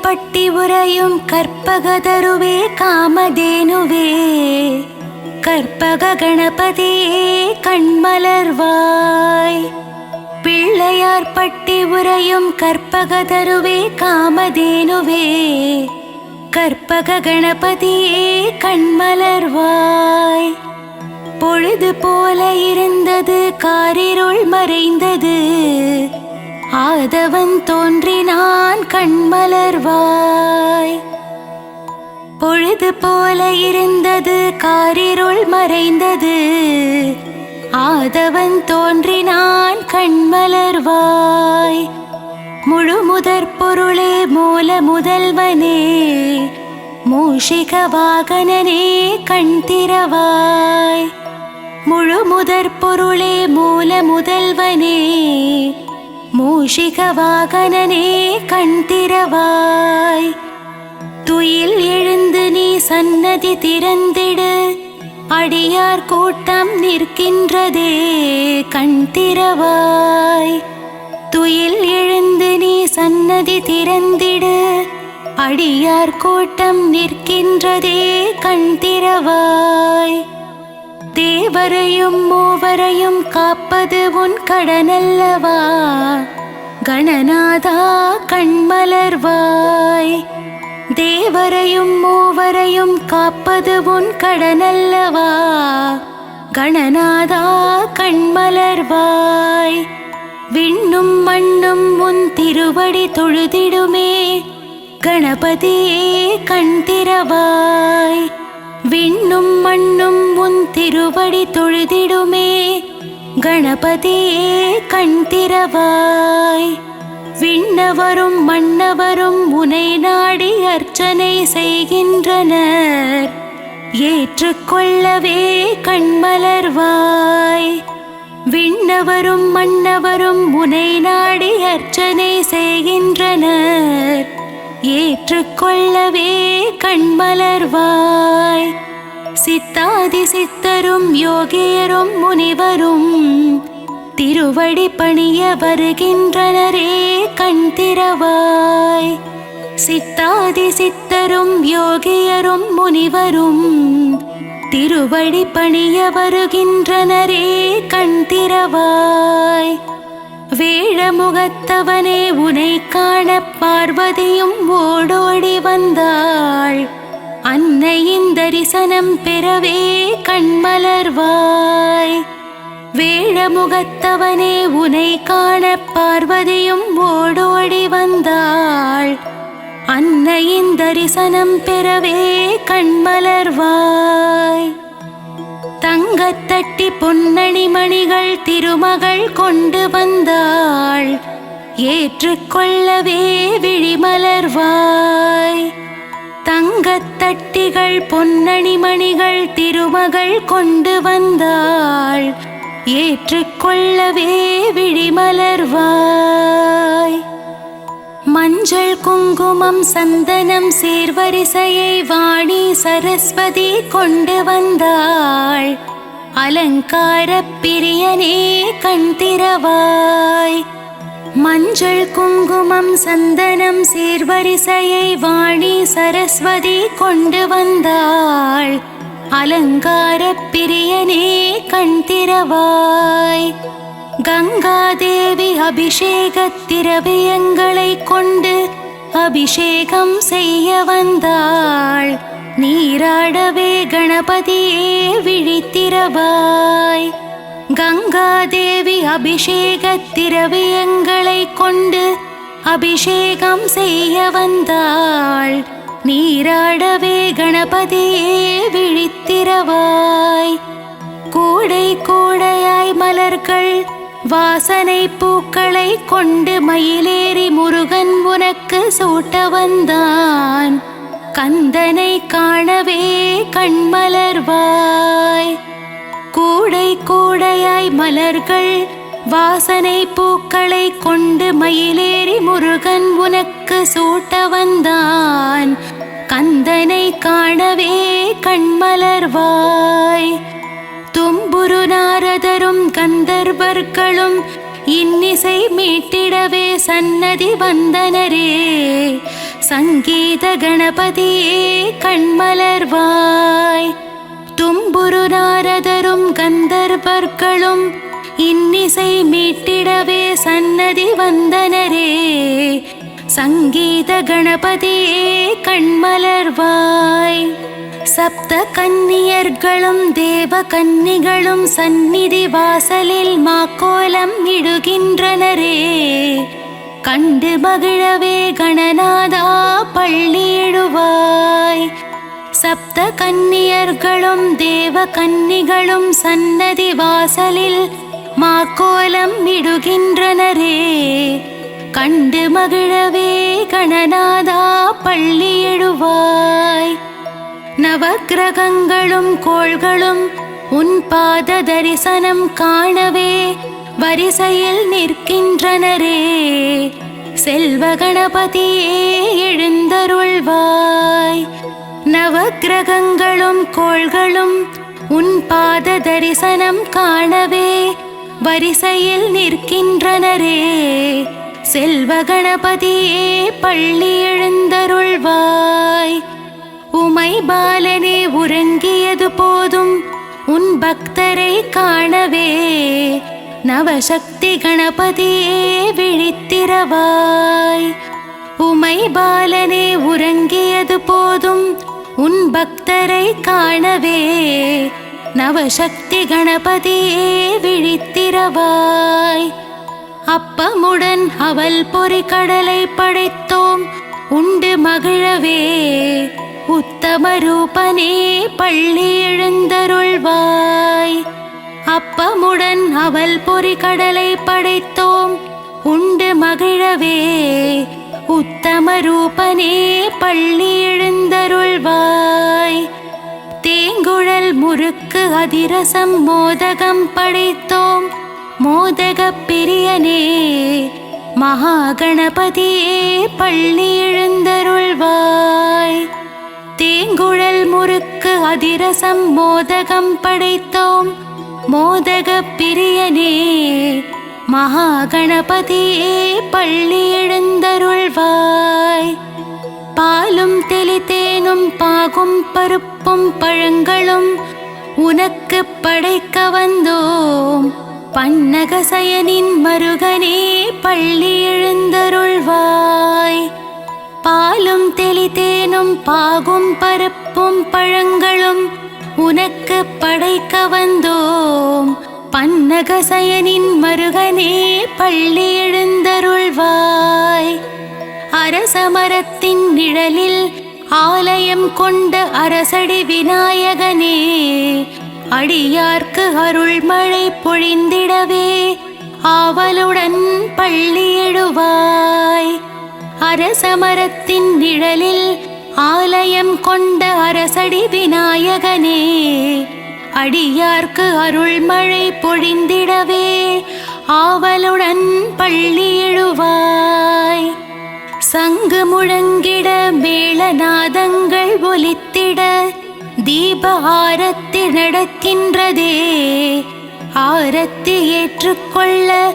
பட்டி உறையும் கற்பகதருவே காமதேனுவே கற்பக கணபதியே கண்மலர்வாய். பிள்ளையார் பட்டி உறையும் கற்பகதருவே காமதேனுவே கற்பக கணபதியே கண்மலர்வாய். பொழுது போல இருந்தது காரிருள் மறைந்தது ஆதவன் தோன்றினான் கண்மலர்வாய். பொழுது போல இருந்தது காரிருள் மறைந்தது ஆதவன் தோன்றினான் கண்மலர்வாய். முழு முதற் பொருளே மூல முதல்வனே மூஷிக வாகனனே கண் திறவாய். முழு முதற் பொருளே மூல முதல்வனே மூஷிக வாகனனே கண் திறவாய். துயில் எழுந்து நீ சன்னதி திறந்திடு அடியார் கூட்டம் நிற்கின்றதே கண் திறவாய். துயில் எழுந்து நீ சன்னதி திறந்திடு அடியார் கூட்டம் நிற்கின்றதே கண் திறவாய். தேவரையும் மூவரையும் காப்பது உன் கடனல்லவா கணநாதா கண்மலர்வாய். தேவரையும் மூவரையும் காப்பது உன் கடனல்லவா கணநாதா கண்மலர்வாய். விண்ணும் மண்ணும் உன் திருவடி தொழுதிடுமே கணபதியே கண் திறவாய். விண்ணும் மண்ணும் உன் திருவடி தொழுதிடுமே கணபதியே கண் திறவாய். விண்ணவரும் மன்னவரும் உனை நாடி அர்ச்சனை செய்கின்றனர் ஏற்றுக்கொள்ளவே கண்மலர்வாய். விண்ணவரும் மன்னவரும் உனை நாடி அர்ச்சனை செய்கின்றனர் ஏற்றுக்கொள்ளவே கண்மலர்வாய். சித்தாதி சித்தரும் யோகியரும் முனிவரும் திருவடி பணிய வருகின்றனரே கண் திறவாய். சித்தாதி சித்தரும் யோகியரும் முனிவரும் திருவடி பணிய வருகின்றனரே கண் திறவாய். வேழமுகத்தவனே உனை காண பார்வதியும் ஓடோடி வந்தாள் அன்னையின் தரிசனம் பெறவே கண்மலர்வாய். வேழமுகத்தவனே உனை காண பார்வதியும் ஓடோடி வந்தாள் அன்னையின் தரிசனம் பெறவே கண்மலர்வாய். தங்கத்தட்டி பொன்னணி மணிகள் திருமகள் கொண்டு வந்தாள் ஏற்றுக்கொள்ளவே விழிமலர்வாய். தங்கத்தட்டிகள் பொன்னணி மணிகள் திருமகள் கொண்டு வந்தாள் ஏற்றுக்கொள்ளவே விழிமலர்வாய். மஞ்சள் குங்குமம் சந்தனம் சீர்வரிசையை வாணி சரஸ்வதி கொண்டு வந்தாள் அலங்கார பிரியனே கண் திறவாய். மஞ்சள் குங்குமம் சந்தனம் சீர்வரிசையை வாணி சரஸ்வதி கொண்டு வந்தாள் அலங்கார பிரியனே கண் திறவாய். கங்காதேவி அபிஷேக திரவியங்களை கொண்டு அபிஷேகம் செய்ய வந்தாள் நீராடவே கணபதியே விழித்திரவாய். கங்காதேவி அபிஷேக திரவியங்களை கொண்டு அபிஷேகம் செய்ய வந்தாள் நீராடவே கணபதியே விழித்திரவாய். கூடை கூடையாய் மலர்கள் வாசனை பூக்களை கொண்டு மயிலேறி முருகன் உனக்கு சூட்ட வந்தான் கந்தனை காணவே கண்மலர்வாய். கூடை கூடையாய் மலர்கள் வாசனை பூக்களை கொண்டு மயிலேறி முருகன் உனக்கு சூட்ட வந்தான் கந்தனை காணவே கண்மலர்வாய். தும்புரு நாரதரும் கந்தர்வர்களும் இன்னிசை மீட்டிடவே சன்னதி வந்தனரே சங்கீத கணபதியே கண்மலர்வாய். தும்புரு நாரதரும் கந்தர்வர்களும் இன்னிசை மீட்டிடவே சன்னதி வந்தனரே. சங்கீத கணபதியே கண்மலர்வாய். சப்த கன்னியர்களும் தேவ கன்னிகளும் சந்நிதி வாசலில் மாக்கோலம் இடுகின்றனரே. கண்டு மகிழவே கணநாதா பள்ளியிடுவாய். சப்த கன்னியர்களும் தேவ கன்னிகளும் சன்னதி வாசலில் மாக்கோலம் இடுகின்றனரே. கண்டு மகிழவே கணநாதா பள்ளியிடுவாய். நவக்கிரகங்களும் கோள்களும் உன் பாத தரிசனம் காணவே வரிசையில் நிற்கின்றனரே. செல்வ கணபதியே எழுந்தருள்வாய். நவக்கிரகங்களும் கோள்களும் உன் பாத தரிசனம் காணவே வரிசையில் நிற்கின்றனரே. செல்வ கணபதியே பள்ளி எழுந்தருள்வாய். உமை பாலனே உறங்கியது போதும் உன் பக்தரை காணவே. நவசக்தி கணபதியே விழித்திரவாய். உமை பாலனே உறங்கியது போதும் உன் பக்தரை காணவே. நவசக்தி கணபதியே விழித்திரவாய். அப்பமுடன் அவல் பொறி கடலை படைத்தோம் உண்டு மகிழவே. உத்தம ரூபனே பள்ளி எழுந்தருள்வாய். அப்பமுடன் அவல் பொறி கடலை படைத்தோம் உண்டு மகிழவே. உத்தம ரூபனே பள்ளி எழுந்தருள்வாய். தேங்குழல் முறுக்கு அதிரசம் மோதகம் படைத்தோம் மோதக பிரியனே. மகாகணபதியே பள்ளி எழுந்தருள்வாய். தேங்குழல் முறுக்கு அதிரசம் மோதகம் படைத்தோம் மோதக பிரியனே. மகாகணபதியே பள்ளி எழுந்தருள்வாய். பாலும் தெளித்தேனும் பாகும் பருப்பும் பழங்களும் உனக்கு படைக்க வந்தோம். பன்னகசயனின் மருகனே பள்ளி எழுந்தருள்வாய். பாலும் தெளித்தேனும் பாகும் பருப்பும் பழங்களும் உனக்கு படைக்க வந்தோம். பன்னகசயனின் மருகனே பள்ளி எழுந்தருள்வாய். அரசமரத்தின் நிழலில் ஆலயம் கொண்ட அரசடி விநாயகனே. அடியார்க்கு அருள்மழை பொழிந்திடவே ஆவலுடன் பள்ளியிடுவாய். அரசமரத்தின் நிழலில் ஆலயம் கொண்ட அரசடி விநாயகனே. அடியார்க்கு அருள்மழை பொழிந்திடவே ஆவலுடன் பள்ளியிடுவாய். சங்கு முழங்கிட மேளநாதங்கள் ஒலித்திட தீப ஆரத்தி நடக்கின்றதே. ஆரத்தி ஏற்றுக்கொள்ள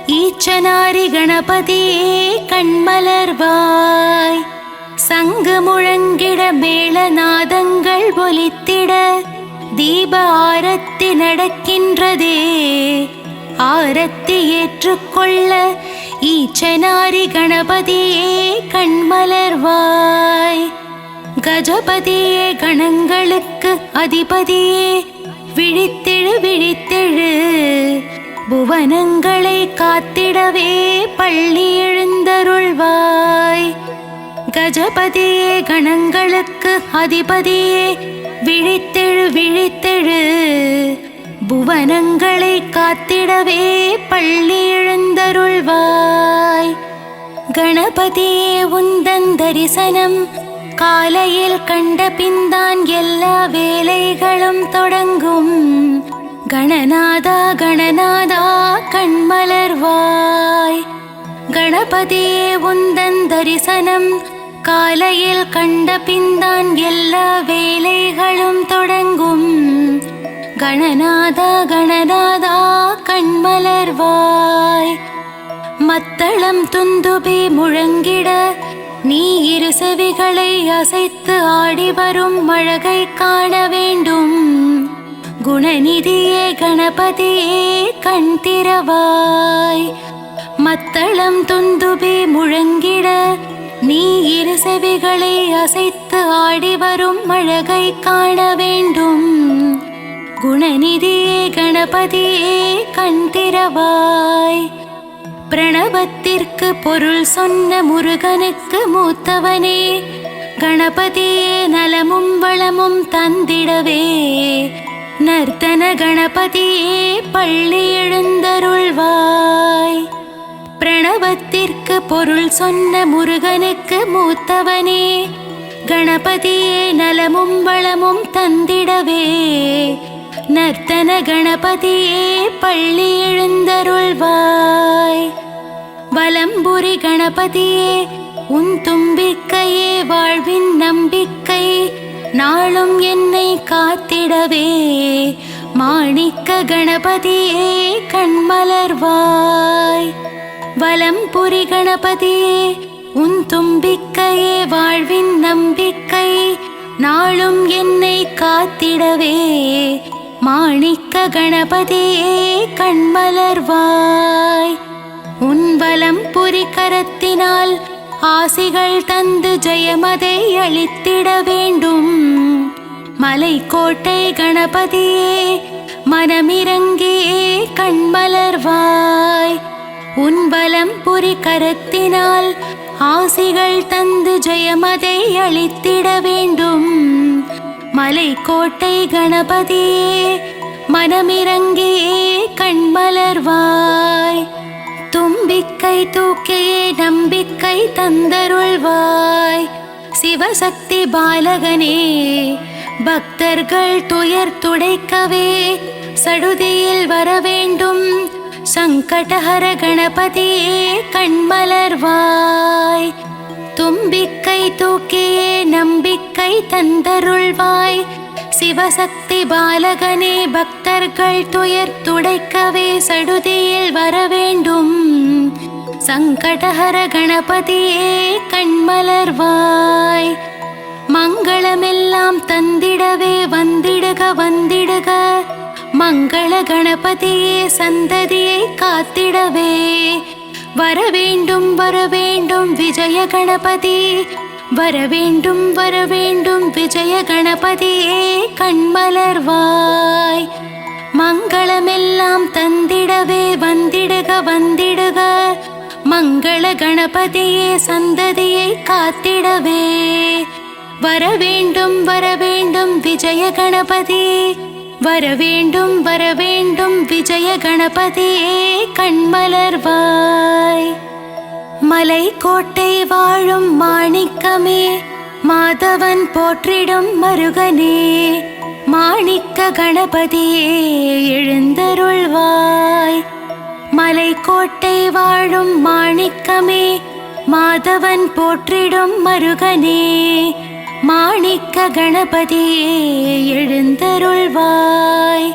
ஈச்சனாரி கணபதியே கண்மலர்வாய். சங்கு முழங்கிட மேளநாதங்கள் ஒலித்திட தீப ஆரத்தி நடக்கின்றதே. ஆரத்தி ஏற்றுக்கொள்ள ஈச்சனாரி கணபதியே கண்மலர்வாய். கஜபதியே கணங்களுக்கு அதிபதியே விழித்தெழு விழித்தெழு. புவனங்களை காத்திடவே பள்ளி எழுந்தருள்வாய். கஜபதியே கணங்களுக்கு அதிபதியே விழித்தெழு விழித்தெழு. புவனங்களை காத்திடவே பள்ளி எழுந்தருள்வாய். கணபதியே உந்தன் தரிசனம் காலையில் கண்ட பின்தான் எல்லா வேலைகளும் தொடங்கும். கணநாதா கணநாதா கண்மலர்வாய். கணபதியே உந்தன் தரிசனம் காலையில் கண்ட பின்தான் எல்லா வேலைகளும் தொடங்கும். கணநாதா கணநாதா கண்மலர்வாய். மத்தளம் துந்துபி முழங்கிட நீ இரு செவிகளை அசைத்து ஆடி வரும் அழகை காண வேண்டும். குணநிதியே கணபதியே கண் திறவாய். மத்தளம் துந்துபி முழங்கிட நீ இரு செவிகளை அசைத்து ஆடி வரும் அழகை காண வேண்டும். குணநிதியே கணபதியே கண் திறவாய். பிரணவத்திற்கு பொருள் சொன்ன முருகனுக்கு மூத்தவனே கணபதியே நலமும் வளமும் தந்திடவே. நர்த்தன கணபதியே பள்ளி எழுந்தருள்வாய். பிரணவத்திற்கு பொருள் சொன்ன முருகனுக்கு மூத்தவனே கணபதியே நலமும் வளமும் தந்திடவே. நர்த்தன கணபதியே பள்ளி எழுந்தருள்வாய். வலம்புரி கணபதியே உன் தும்பிக்கையே வாழ்வின் நம்பிக்கை. நாளும் என்னை காத்திடவே. மாணிக்க கணபதியே கண்மலர்வாய். வலம்புரி கணபதியே உன் தும்பிக்கையே வாழ்வின் நம்பிக்கை. நாளும் என்னை காத்திடவே. மாணிக்க கணபதியே கண்மலர்வாய். உன் வலம்புரி கரத்தினால் ஆசிகள் தந்து ஜெயமதை அளித்திட வேண்டும். மலைக்கோட்டை கணபதியே மனமிறங்கியே கண்மலர்வாய். உன் வலம்புரி கரத்தினால் ஆசிகள் தந்து ஜெயமதை அளித்திட வேண்டும். மலைக்கோட்டை கணபதியே மனமிறங்கியே கண்மலர்வாய். தும்பிக்கை தூக்கியே நம்பிக்கை தந்தருள்வாய். சிவசக்தி பாலகனே பக்தர்கள் துயர் துடைக்கவே சடுதியில் வரவேண்டும். சங்கடஹர கணபதியே கண்மலர்வாய். தும்பிக்கை தூக்கியே நம்பிக்கை தந்தருள்வாய். சிவசக்தி பாலகனே பக்தர்கள் துயர் துடைக்கவே சடுதியில் வரவேண்டும். சங்கடஹர கணபதியே கண்மலர்வாய். மங்களமெல்லாம் தந்திடவே வந்திடுக வந்திடுக. மங்கள கணபதியே சந்ததியை காத்திடவே. வரவேண்டும் வரவேண்டும் விஜய கணபதி. வரவேண்டும் வரவேண்டும் விஜய கணபதியே கண்மலர்வாய். மங்களமெல்லாம் தந்திடவே வந்திடுக வந்திடுக. மங்கள கணபதியே சந்ததியை காத்திடவே. வரவேண்டும் வரவேண்டும் விஜய கணபதி. வரவேண்டும் வரவேண்டும் விஜய கணபதியே கண்மலர்வாய். மலைக்கோட்டை வாழும் மாணிக்கமே மாதவன் போற்றிடும் மருகனே. மாணிக்க கணபதியே எழுந்தருள்வாய். மலைக்கோட்டை வாழும் மாணிக்கமே மாதவன் போற்றிடும் மருகனே. மாணிக்க கணபதியே எழுந்தருள்வாய்.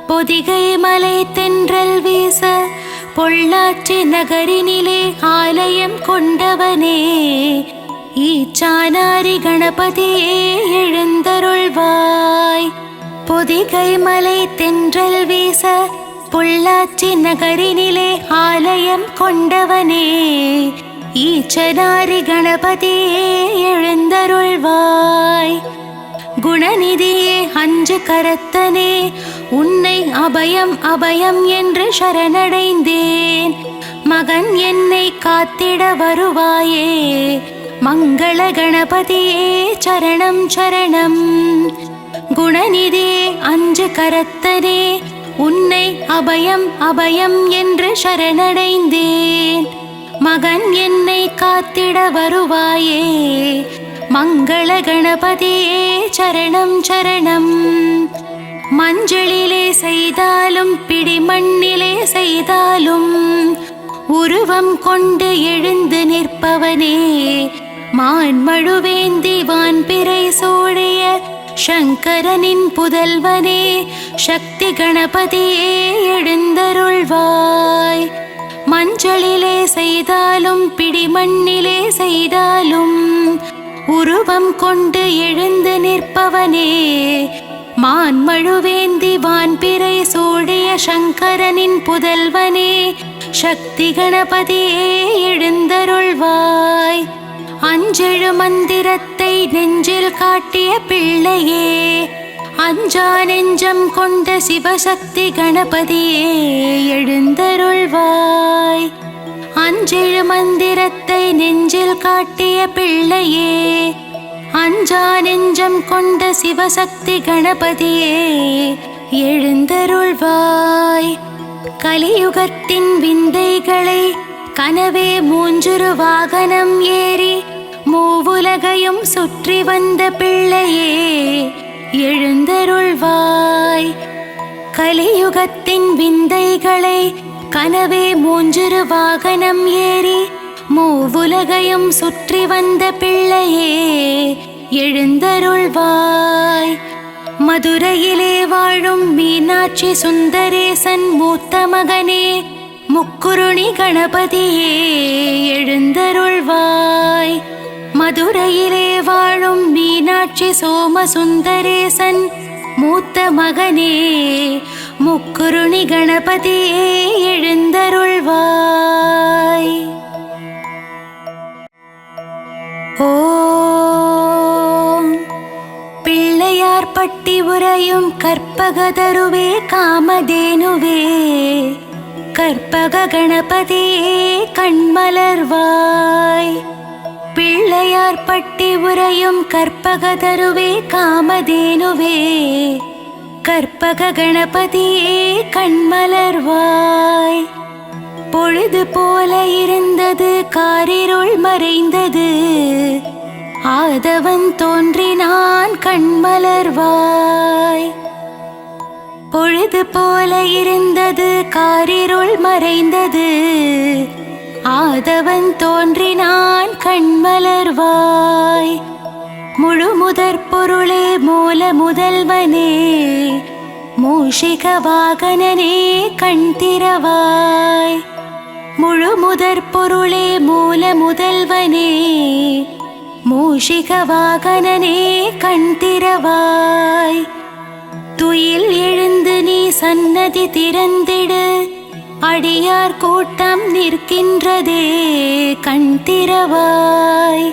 பொதிகை மலை தென்றல் வீச பொள்ளாச்சி நகரினிலே ஆலயம் கொண்டவனே. ஈச்சானாரி கணபதியே எழுந்தருள்வாய். பொதிகை மலை தென்றல் வீச பொள்ளாச்சி நகரினிலே ஆலயம் கொண்டவனே. ஈச்சனாரி கணபதியே எழுந்தருள்வாய். குணநிதியே அஞ்சு கரத்தனே உன்னை அபயம் அபயம் என்று சரணடைந்தேன். மகன் என்னை காத்திட வருவாயே. மங்கள கணபதியே சரணம் சரணம். குணநிதியே அஞ்சு கரத்தனே உன்னை அபயம் அபயம் என்று சரணடைந்தேன். மகன் என்னை காத்திட வருவாயே. மங்கள கணபதியே சரணம் சரணம். மஞ்சளிலே செய்தாலும் பிடிமண்ணிலே செய்தாலும் உருவம் கொண்டு எழுந்து நிற்பவனே. மான்மழுவேந்தி வான்பிறை சூடிய சங்கரனின் புதல்வனே. சக்தி கணபதியே எழுந்தருள்வாய். மஞ்சளிலே செய்தாலும் பிடிமண்ணிலே செய்தாலும் உருவம் கொண்டு எழுந்து நிற்பவனே, மான்மழுவேந்தி வான்பிறை சூடிய சங்கரனின் புதல்வனே, சக்தி கணபதியே எழுந்தருள்வாய். அஞ்செழு மந்திரத்தை நெஞ்சில் காட்டிய பிள்ளையே, அஞ்சா நெஞ்சம் கொண்ட சிவசக்தி கணபதியே எழுந்தருள்வாய். அஞ்செழு மந்திரத்தை நெஞ்சில் காட்டிய பிள்ளையே, அஞ்சா நெஞ்சம் கொண்ட சிவசக்தி கணபதியே எழுந்தருள்வாய். கலியுகத்தின் விந்தைகளை கனவே மூஞ்சுரு வாகனம் ஏறி மூவுலகையும் சுற்றி வந்த பிள்ளையே எழுந்தருள்வாய். கலியுகத்தின் விந்தைகளை கனவே மூஞ்சுரு வாகனம் ஏறி மூவுலகையும் சுற்றி வந்த பிள்ளையே எழுந்தருள்வாய். மதுரையிலே வாழும் மீனாட்சி சுந்தரேசன் மூத்த மகனே, முக்குருணி கணபதியே எழுந்தருள்வாய். மதுரையிலே வாழும் மீனாட்சி சோமசுந்தரேசன் மூத்த மகனே, முக்குருணி கணபதியே எழுந்தருள்வாய். ஓம் பிள்ளையார் பட்டி உரையும் கற்பகதருவே காமதேனுவே, கற்பக கணபதியே கண்மலர்வாய். பிள்ளையார் பட்டி உரையும் கற்பகதருவே காமதேனுவே, கற்பக கணபதியே கண்மலர்வாய். பொழுது போல இருந்தது காரிருள் மறைந்தது, ஆதவன் தோன்றினான் கண்மலர்வாய். பொழுது போல இருந்தது காரிருள் மறைந்தது, ஆதவன் தோன்றினான் கண்மலர்வாய். முழு முதற் பொருளே மூல முதல்வனே, மூஷிக வாகனனே கண் திறவாய். முழு முதற் பொருளே மூல முதல்வனே, மூஷிக வாகனனே கண் திறவாய். துயில் எழுந்து நீ சன்னதி திறந்திடு, அடியார் கூட்டம் நிற்கின்றதே கண் திறவாய்.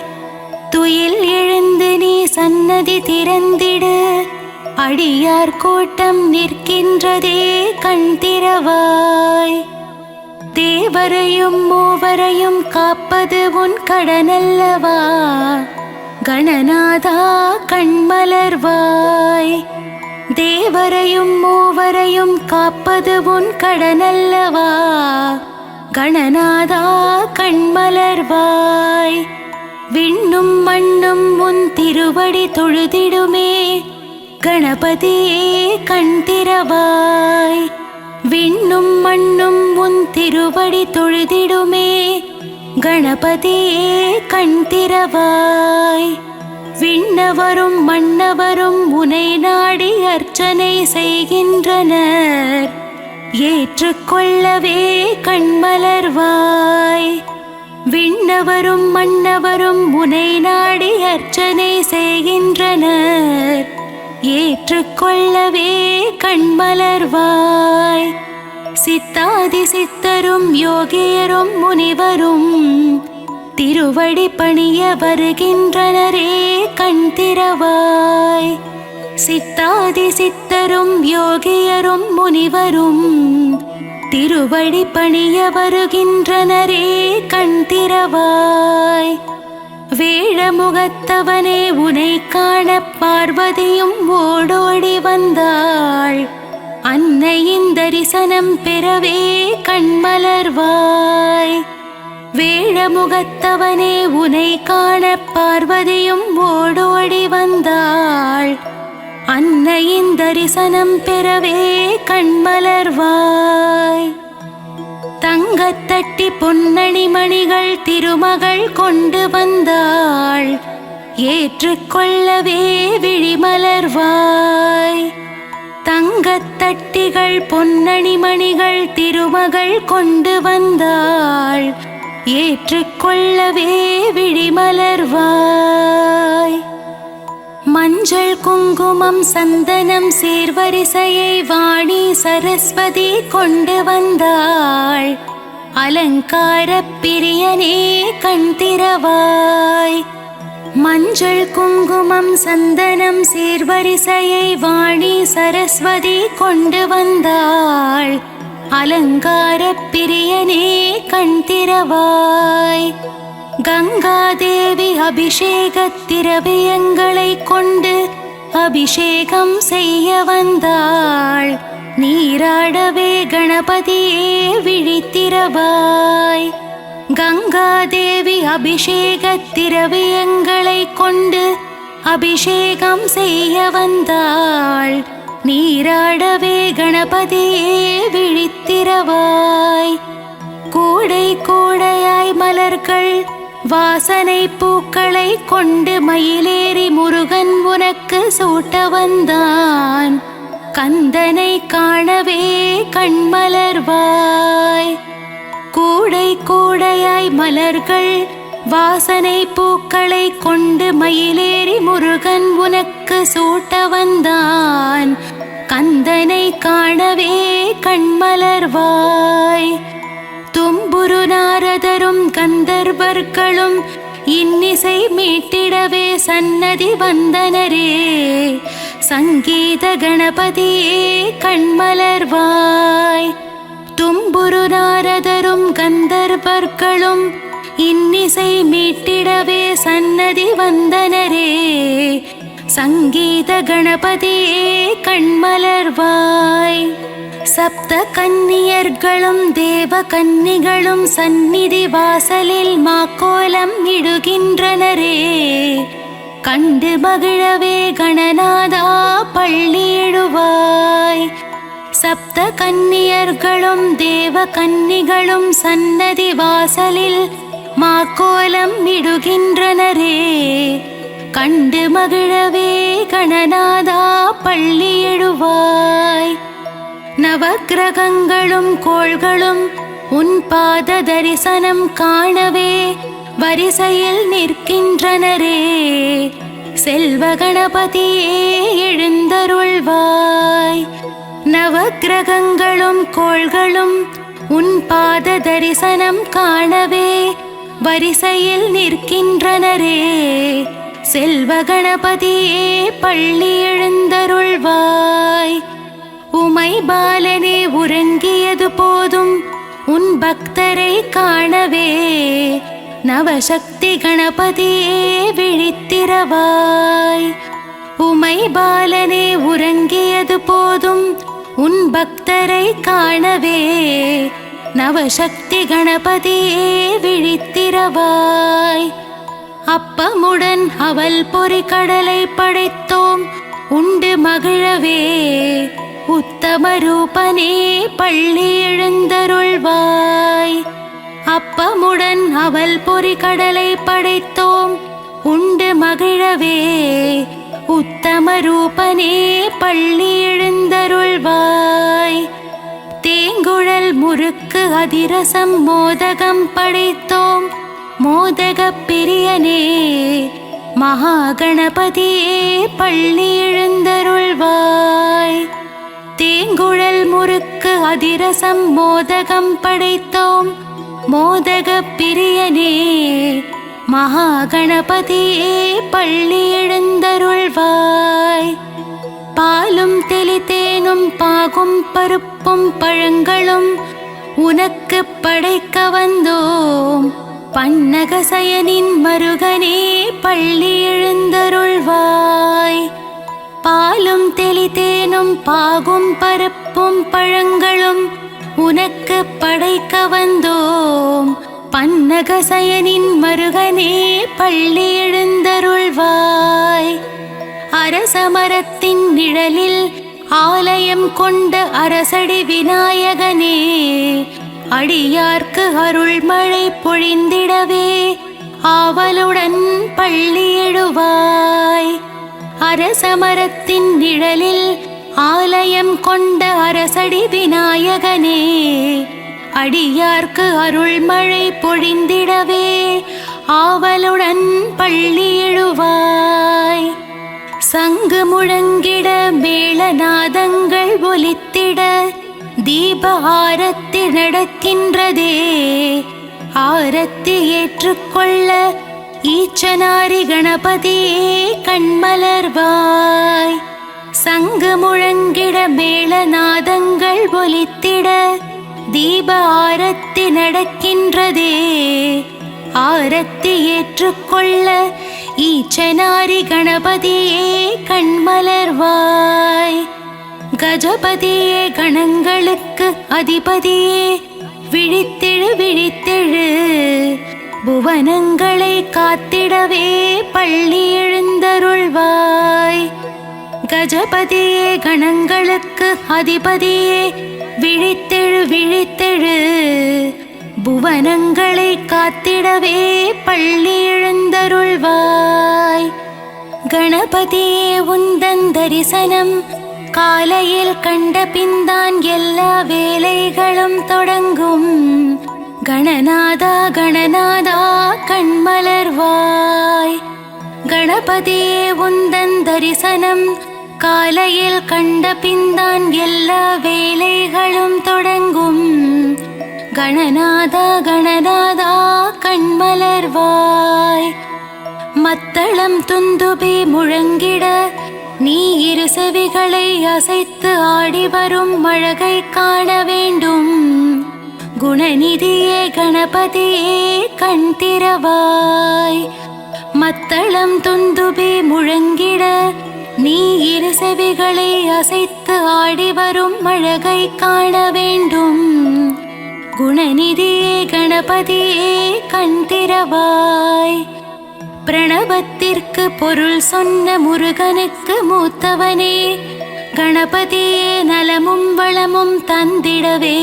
துயில் எழுந்து நீ சன்னதி திறந்திடு, அடியார் கூட்டம் நிற்கின்றதே கண் திறவாய். தேவரையும் மூவரையும் காப்பது உன் கடனல்லவா, கணநாதா கண்மலர்வாய். தேவரையும் மூவரையும் காப்பது உன் கடனல்லவா, கணநாதா கண்மலர்வாய். விண்ணும் மண்ணும் உன் திருவடி தொழுதிடுமே, கணபதியே கண் திறவாய். விண்ணும் மண்ணும் உன் திருவடி தொழுதிடுமே, கணபதியே கண் திறவாய். விண்ணவரும் மன்னவரும் உனை நாடி அர்ச்சனை செய்கின்றனர், ஏற்றுக்கொள்ளவே கண்மலர்வாய். விண்ணவரும் மன்னவரும் உனை நாடி அர்ச்சனை செய்கின்றனர், ஏற்றுக்கொள்ளவே கண்மலர்வாய். சித்தாதி சித்தரும் யோகியரும் முனிவரும் திருவடி பணிய வருகின்றனரே கண் திறவாய். சித்தாதி சித்தரும் யோகியரும் முனிவரும் திருவடி பணிய வருகின்றனரே கண் திறவாய். வேழமுகத்தவனே உனை காண பார்வதியும் ஓடோடி வந்தாள், அன்னையின் தரிசனம் பெறவே கண்மலர்வாய். வேழமுகத்தவனே உனை காண பார்வதியும் ஓடோடி வந்தாள், அன்னையின் தரிசனம் பெறவே கண்மலர்வாய். தங்கத்தட்டி பொன்னணி மணிகள் திருமகள் கொண்டு வந்தாள், ஏற்றுக்கொள்ளவே விழிமலர்வாய். தங்கத்தட்டிகள் பொன்னணி மணிகள் திருமகள் கொண்டு வந்தாள், ஏற்றுக்கொள்ளவே விழிமலர்வாய். மஞ்சள் குங்குமம் சந்தனம் சீர்வரிசையை வாணி சரஸ்வதி கொண்டு வந்தாள். அலங்கார பிரியனே கண் திறவாய். மஞ்சள் குங்குமம் சந்தனம் சீர்வரிசையை வாணி சரஸ்வதி கொண்டு வந்தாள். அலங்கார பிரியனே கண் திறவாய். கங்காதேவி அபிஷேகத் திரவியங்களை கொண்டு அபிஷேகம் செய்ய வந்தாள். நீராடவே கணபதியே விழித்திறவாய். கங்காதேவி அபிஷேகத் திரவியங்களை கொண்டு அபிஷேகம் செய்ய வந்தாள். நீராடவே கணபதியே விழித்திறவாய். கூடை கூடையாய் மலர்கள் வாசனை பூக்களை கொண்டு மயிலேறி முருகன் உனக்கு சூட்ட வந்தான். கந்தனை காணவே கண்மலர்வாய். கூடை கூடையாய் மலர்கள் வாசனை பூக்களை கொண்டு மயிலேறி முருகன் உனக்கு சூட்ட வந்தான். கந்தனை காணவே கண்மலர்வாய். தும்புரு நாரதரும் கந்தர்வர்களும் இன்னிசை மீட்டிடவே சன்னதி வந்தனரே. சங்கீத கணபதியே கண்மலர்வாய். தும்புரு நாரதரும் கந்தர்வர்களும் இன்னிசை மீட்டிடவே சன்னதி வந்தனரே. சங்கீத கணபதியே கண்மலர்வாய். சப்த கன்னியர்களும் தேவ கன்னிகளும் சந்நிதி வாசலில் மாக்கோலம் இடுகின்றனரே. கண்டு மகிழவே கணநாதா பள்ளியிடுவாய். சப்த கன்னியர்களும் தேவ கன்னிகளும் சன்னதி வாசலில் மாக்கோலம் இடுகின்றனரே. கண்டு மகிழவே கணநாதா பள்ளியிடுவாய். நவக்கிரகங்களும் கோள்களும் உன் பாத தரிசனம் காணவே வரிசையில் நிற்கின்றனரே. செல்வ கணபதியே எழுந்தருள்வாய். நவக்கிரகங்களும் கோள்களும் உன் பாத தரிசனம் காணவே வரிசையில் நிற்கின்றனரே. செல்வ கணபதியே பள்ளி எழுந்தருள்வாய். உமை பாலனே உறங்கியது போதும் உன் பக்தரை காணவே. நவசக்தி கணபதியே விழித்திறவாய். உமை பாலனே உறங்கியது போதும் உன் பக்தரை காணவே. நவசக்தி கணபதியே விழித்திறவாய். அப்பமுடன் அவல் பொறி கடலை படைத்தோம் உண்டு மகிழவே. உத்தம ரூபனே பள்ளி எழுந்தருள்வாய். அப்பமுடன் அவல் பொறி கடலை படைத்தோம் உண்டு மகிழவே. உத்தம ரூபனே பள்ளி எழுந்தருள்வாய். தேங்குழல் முறுக்கு அதிரசம் மோதகம் படைத்தோம் மோதக பிரியனே. மகாகணபதியே பள்ளி எழுந்தருள்வாய். தேங்குழல் முறுக்கு அதிரசம் மோதகம் படைத்தோம் மோதக பிரியனே. மகாகணபதியே பள்ளி எழுந்தருள்வாய். பாலும் தெளித்தேனும் பாகும் பருப்பும் பழங்களும் உனக்கு படைக்க வந்தோம். பன்னகசயனின் மருகனே பள்ளி எழுந்தருள்வாய். பாலும் தெளித்தேனும் பாகும் பருப்பும் பழங்களும் உனக்கு படைக்க வந்தோம். பன்னகசயனின் மருகனே பள்ளி எழுந்தருள்வாய். அரசமரத்தின் நிழலில் ஆலயம் கொண்ட அரசடி விநாயகனே. அடியார்க்கு அருள்மழை பொழிந்திடவே ஆவலுடன் பள்ளி எழுவாய். அரசமரத்தின் நிழலில் ஆலயம் கொண்ட அரசடி விநாயகனே. அடியார்க்கு அருள்மழை பொழிந்திடவே ஆவலுடன் பள்ளி எழுவாய். சங்கு முழங்கிட மேளநாதங்கள் ஒலித்திட தீப ஆரத்தி நடக்கின்றதே. ஆரத்தி ஏற்றுக்கொள்ள ஈச்சனாரி கணபதியே கண்மலர்வாய். சங்கு முழங்கிட மேளநாதங்கள் ஒலித்திட தீப ஆரத்தி நடக்கின்றதே. ஆரத்தி ஏற்றுக்கொள்ள ஈச்சனாரி கணபதியே கண்மலர்வாய். கஜபதியே கணங்களுக்கு அதிபதியே விழித்தெழு விழித்தெழு. புவனங்களை காத்திடவே பள்ளி எழுந்தருள்வாய். கஜபதியே கணங்களுக்கு அதிபதியே விழித்தெழு விழித்தெழு. புவனங்களை காத்திடவே பள்ளி எழுந்தருள்வாய். கணபதியே உந்தன் தரிசனம் காலையில் கண்ட பின்தான் எல்லா வேலைகளும் தொடங்கும். கணநாதா கணநாதா கண்மலர்வாய். கணபதியே உந்தன் தரிசனம் காலையில் கண்ட பின்தான் எல்லா வேலைகளும் தொடங்கும். கணநாதா கணநாதா கண்மலர்வாய். மத்தளம் துந்துபி முழங்கிட நீ இரு செவிகளை அசைத்து ஆடி வரும் அழகை காண வேண்டும். குணநிதியே கணபதியே கண் திறவாய். மத்தளம் துந்துபி முழங்கிட நீ இரு செவிகளை அசைத்து ஆடி வரும் அழகை காண வேண்டும். குணநிதியே கணபதியே கண் திறவாய். பிரணவத்திற்கு பொருள் சொன்ன முருகனுக்கு மூத்தவனே கணபதியே நலமும் வளமும் தந்திடவே.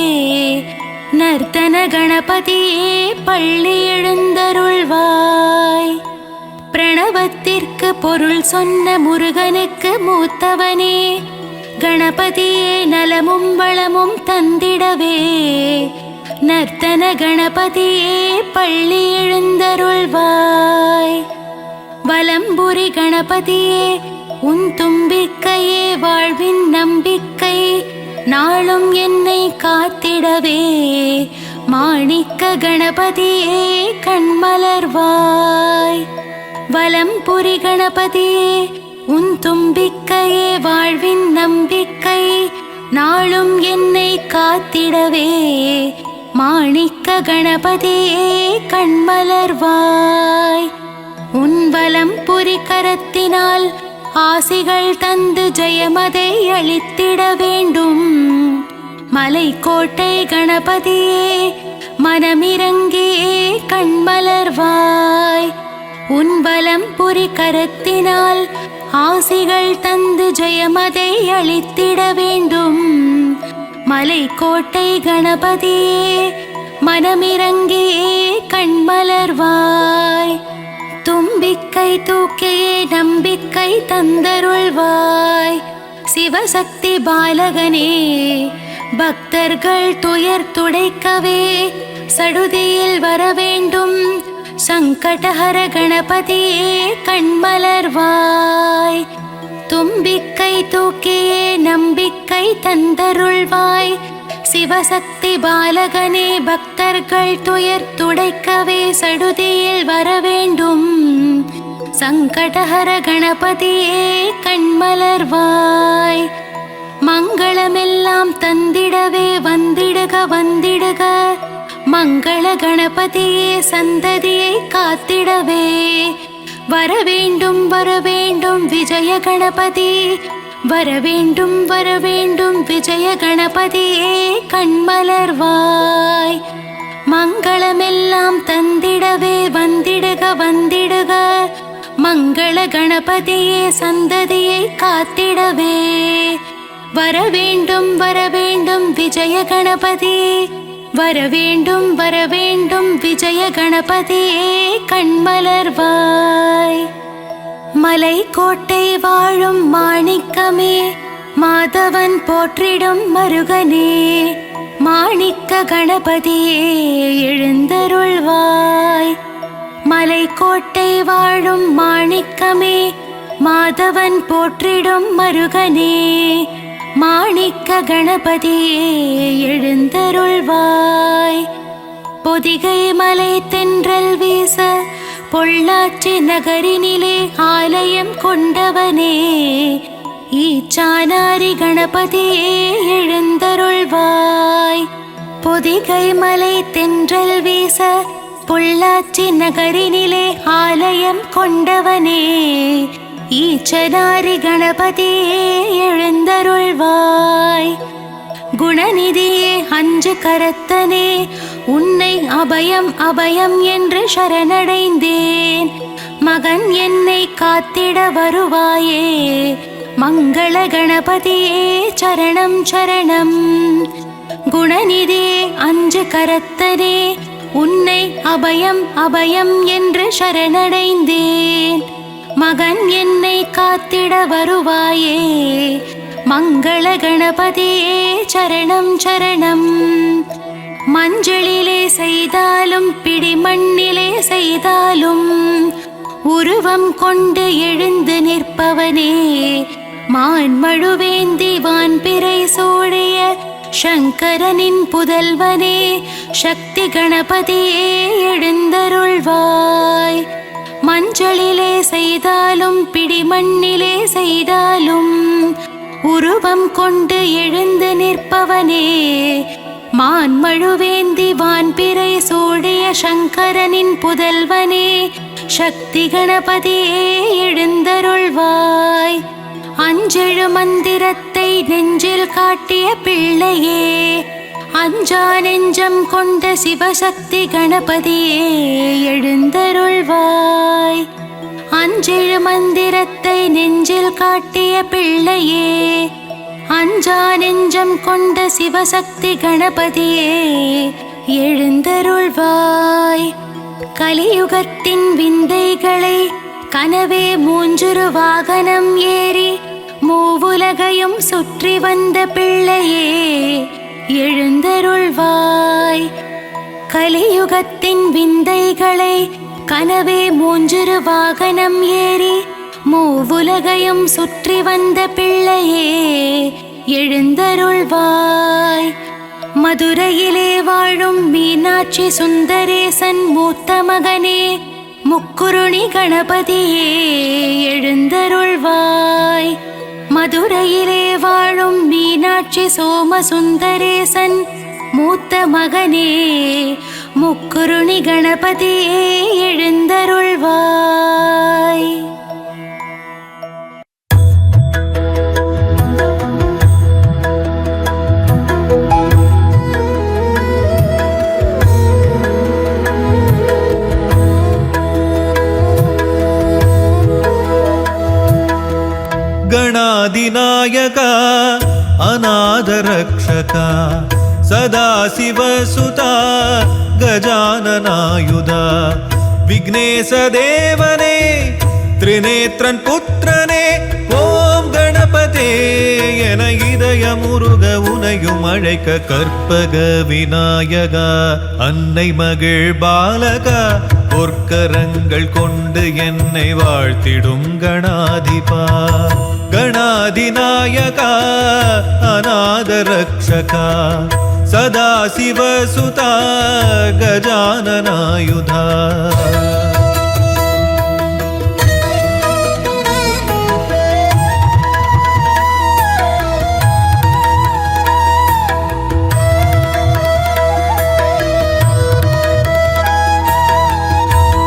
நர்த்தன கணபதியே பள்ளி எழுந்தருள்வாய். பிரணவத்திற்கு பொருள் சொன்ன முருகனுக்கு மூத்தவனே கணபதியே நலமும் வளமும் தந்திடவே. நர்த்தன கணபதியே பள்ளி எழுந்தருள்வாய். வலம்புரி கணபதியே உன் தும்பிக்கையே வாழ்வின் நம்பிக்கை. நாளும் என்னை காத்திடவே மாணிக்க கணபதியே கண்மலர்வாய். வலம்புரி கணபதியே உன் தும்பிக்கையே வாழ்வின் நம்பிக்கை. நாளும் என்னை காத்திடவே மாணிக்க கணபதியே கண்மலர்வாய். உன் வலம்புரி கரத்தினால் ஆசிகள் தந்து ஜெயமதை அளித்திட வேண்டும். மலைக்கோட்டை கணபதியே மனமிறங்கியே கண்மலர்வாய். உன் வலம்புரி கரத்தினால் ஆசிகள் தந்து ஜெயமதை அளித்திட வேண்டும். மலைக்கோட்டை கணபதியே மனமிறங்கியே கண்மலர்வாய். தும்பிக்கை தூக்கியே நம்பிக்கை தந்தருள்வாய். சிவசக்தி பாலகனே பக்தர்கள் துயர் துடைக்கவே சடுதியில் வர வேண்டும். சங்கடஹர கணபதியே கண்மலர்வாய். தும்பிக்கை தூக்கியே நம்பிக்கை தந்தருள்வாய். சிவசக்தி பாலகனே பக்தர்கள் துயர் துடைக்கவே சடுதியில் வர வேண்டும். சங்கடஹர கணபதியே கண்மலர்வாய். மங்களமெல்லாம் தந்திடவே வந்திடுக வந்திடுக. மங்கள கணபதியே சந்ததியை காத்திடவே வரவேண்டும் வரவேண்டும் விஜய கணபதி. வரவேண்டும் வரவேண்டும் விஜய கணபதியே கண்மலர்வாய். மங்களமெல்லாம் தந்திடவே வந்திடுக வந்திடுக. மங்கள கணபதியே சந்ததியை காத்திடவே வரவேண்டும் வரவேண்டும் விஜய கணபதி. வரவேண்டும் வரவேண்டும் விஜய கணபதியே கண்மலர்வாய். மலைக்கோட்டை வாழும் மாணிக்கமே மாதவன் போற்றிடும் மருகனே. மாணிக்க கணபதியே எழுந்தருள்வாய். மலைக்கோட்டை வாழும் மாணிக்கமே, மாதவன் போற்றிடும் மருகனே, மாணிக்க கணபதியே எழுந்தருள்வாய். பொதிகை மலை தென்றல் வீச, பொள்ளாச்சி நகரினிலே ஆலயம் கொண்டவனே, ஈச்சானாரி கணபதியே எழுந்தருள்வாய். பொதிகை மலை தென்றல் வீச, பொள்ளாச்சி நகரினிலே ஆலயம் கொண்டவனே, ஈச்சனாரி கணபதியே எழுந்தருள்வாய். குணநிதியே அஞ்சு கரத்தனே, உன்னை அபயம் அபயம் என்று சரணடைந்தேன். மகன் என்னை காத்திட வருவாயே, மங்கள கணபதியே சரணம் சரணம். குணநிதியே அஞ்சு கரத்தனே, உன்னை அபயம் அபயம் என்று சரணடைந்தேன். மகன் என்னை காத்திட வருவாயே, மங்கள கணபதியே சரணம் சரணம். மஞ்சளிலே செய்தாலும் பிடிமண்ணிலே செய்தாலும் உருவம் கொண்டு எழுந்து நிற்பவனே, மான்மழுவேந்தி வான்பிறை சூடிய சங்கரனின் புதல்வனே, சக்தி கணபதியே எழுந்தருள்வாய். மஞ்சளிலே செய்தாலும் பிடிமண்ணிலே செய்தாலும் உருவம் கொண்டு எழுந்து நிற்பவனே, மான்மழுவேந்தி வான்பிறை சூடிய சங்கரனின் புதல்வனே, சக்தி கணபதியே எழுந்தருள்வாய். அஞ்செழு மந்திரத்தை நெஞ்சில் காட்டிய பிள்ளையே, அஞ்சா நெஞ்சம் கொண்ட சிவசக்தி கணபதியே எழுந்தருள்வாய். அஞ்செழு மந்திரத்தை நெஞ்சில் காட்டிய பிள்ளையே, அஞ்சா நெஞ்சம் கொண்ட சிவசக்தி கணபதியே எழுந்தருள்வாய். கலியுகத்தின் விந்தைகளை கனவே மூஞ்சுரு வாகனம் ஏறி மூவுலகையும் சுற்றி வந்த பிள்ளையே எழுந்தருள்வாய். கலியுகத்தின் விந்தைகளை கனவே மூஞ்சுரு வாகனம் ஏறி மூவுலகையும் சுற்றி வந்த பிள்ளையே எழுந்தருள்வாய். மதுரையிலே வாழும் மீனாட்சி சுந்தரேசன் மூத்த மகனே, முக்குருணி கணபதியே எழுந்தருள்வாய். மதுரையிலே வாழும் மீனாட்சி சோமசுந்தரேசன் மூத்த மகனே, முக்குருணி கணபதியே எழுந்தருள்வாய். ಗಣಾಧಿನಾಯಕ ಅನಾಥರಕ್ಷಕ ಸದಾಶಿವಸುತ ಗಜಾನನಾಯುಧ ವಿಘ್ನೇಶ ದೇವನೇ ತ್ರಿನೇತ್ರನ್ ಪುತ್ರನೇ ஓம் கணபதே என இதய முருக உனையும் அழைக்க கற்பக விநாயகா அன்னை மகிழ் பாலகா பொற்கரங்கள் கொண்டு என்னை வாழ்த்திடும் கணாதிபா கணாதிநாயகா அநாதரக்ஷகா சதாசிவசுதா கஜானனாயுதா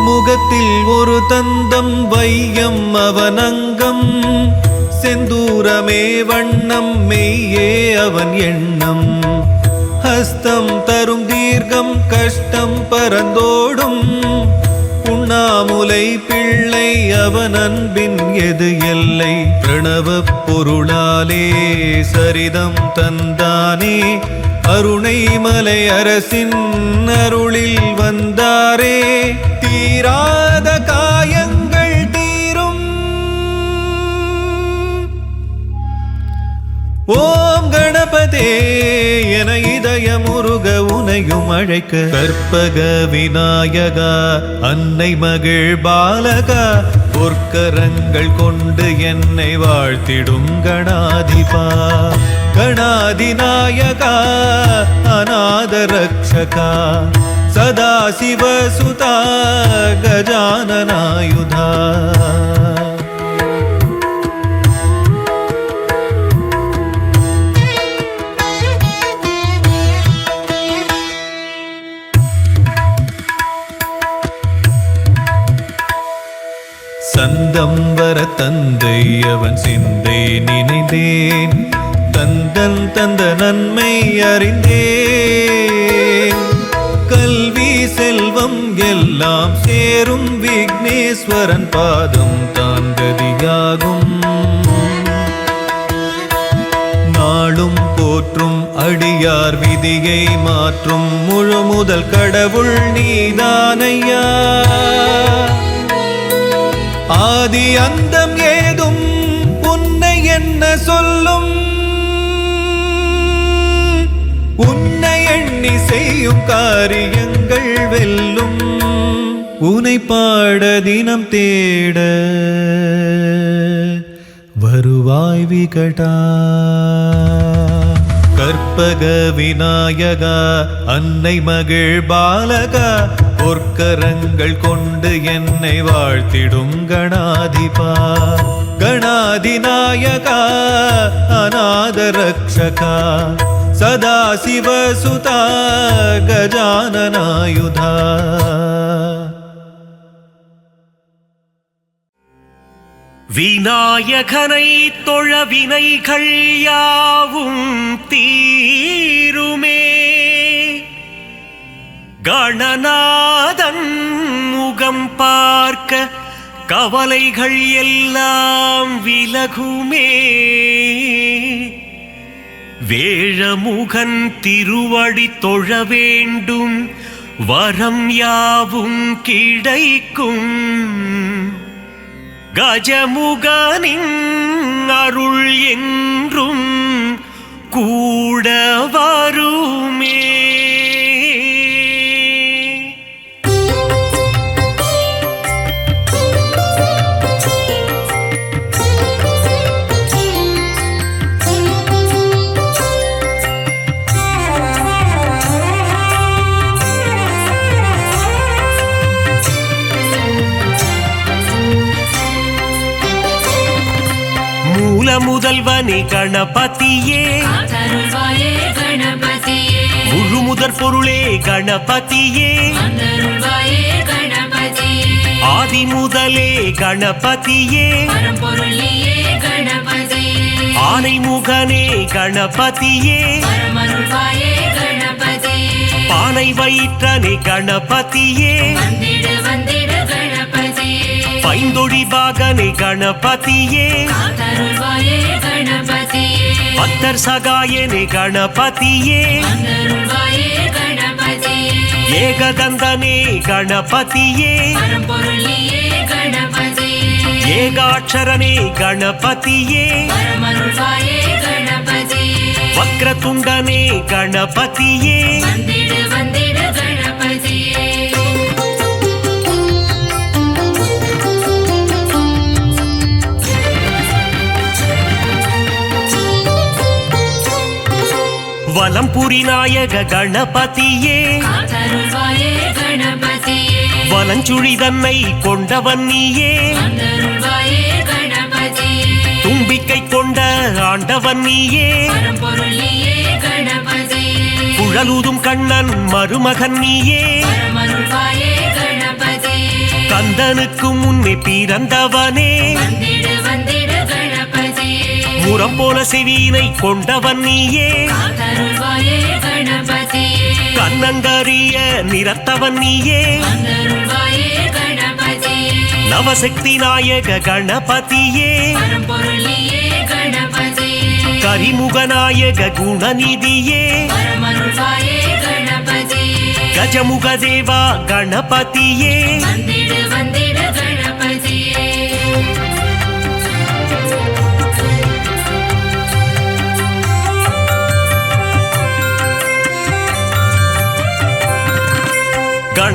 முகத்தில் ஒரு தந்தம் வையம் அவனங்கம் செந்தூரமே வண்ணம் மெய்யே அவன் எண்ணம் ஹஸ்தம் தரும் தீர்க்கம் கஷ்டம் பரந்தோடும் உண்ணாமுலை பிள்ளை அவன் அன்பின் எது எல்லை பிரணவ பொருளாலே சரிதம் தந்தானே அருணை மலை அரசின் அருளில் வந்தாரே தீராத காயங்கள் தீரும் ஓம் கணபதே என இதயமுருக உனையும் அழைக்க கற்பக விநாயகா அன்னை மகிழ் பாலகா பொற்கரங்கள் கொண்டு என்னை வாழ்த்திடும் கணாதிபா கணாதிநாயகா அநாத ரக்ஷகா சதாசிவசுதா கஜானனாயுதா சந்தம் வர தந்தை அவன் சிந்தை நினைந்தேன் தந்தன் தந்த நன்மை அறிந்தேன் கல்வி செல்வம் எல்லாம் சேரும் விக்னேஸ்வரன் பாதம் தான் கதியாகும் நாளும் போற்றும் அடியார் விதியை மாற்றும் முழு முதல் கடவுள் நீதானையா ஆதி அந்தம் ஏதும் உன்னை என்ன சொல்லும் உன்னை எண்ணி செய்யும் காரியங்கள் வெல்லும் உனை பாட தினம் தேட வருவாய் விகடா கற்பக விநாயகா அன்னை மகிழ் பாலகா பொற்கரங்கள் கொண்டு என்னை வாழ்த்திடும் கணாதிபா கணாதிநாயகா அநாத ரக்ஷகா சதாசிவசுதா கஜானனாயுதா விநாயகனை தொழ வினைகள் யாவும் தீருமே கணநாதன் முகம் பார்க்க கவலைகள் எல்லாம் விலகுமே வேழமுகன் திருவடி தொழ வேண்டும் வரம் யாவும் கிடைக்கும் கஜமுகனின் அருள் என்றும் கூட வருமே முதல்வனே கணபதியே முழு முதற் பொருளே கணபதியே ஆதி முதலே கணபதியே ஆனை முகனே கணபதியே பானை வயிற்றனே கணபதியே பைந்தொடி பாகனே கணபதியே பக்தர் சகாயனே கணபதியே ஏகதந்தனே கணபதியே ஏகாட்சரனே கணபதியே வக்ரதுண்டனே கணபதியே வலம்புரி நாயக கணபதியே வலஞ்சுழி தன்னை கொண்டவன் நீயே தும்பிக்கை கொண்ட ஆண்டவன் நீயே குழலூதும் கண்ணன் மருமகன் நீயே கந்தனுக்கு முன்னே பிறந்தவனே முரம் போல செவியினை கொண்டவன் நீயே கண்ணங்கரிய நிறத்தவன் நீயே நவசக்தி நாயக கணபதியே கரிமுகநாயக குணநிதியே கஜமுக தேவா கணபதியே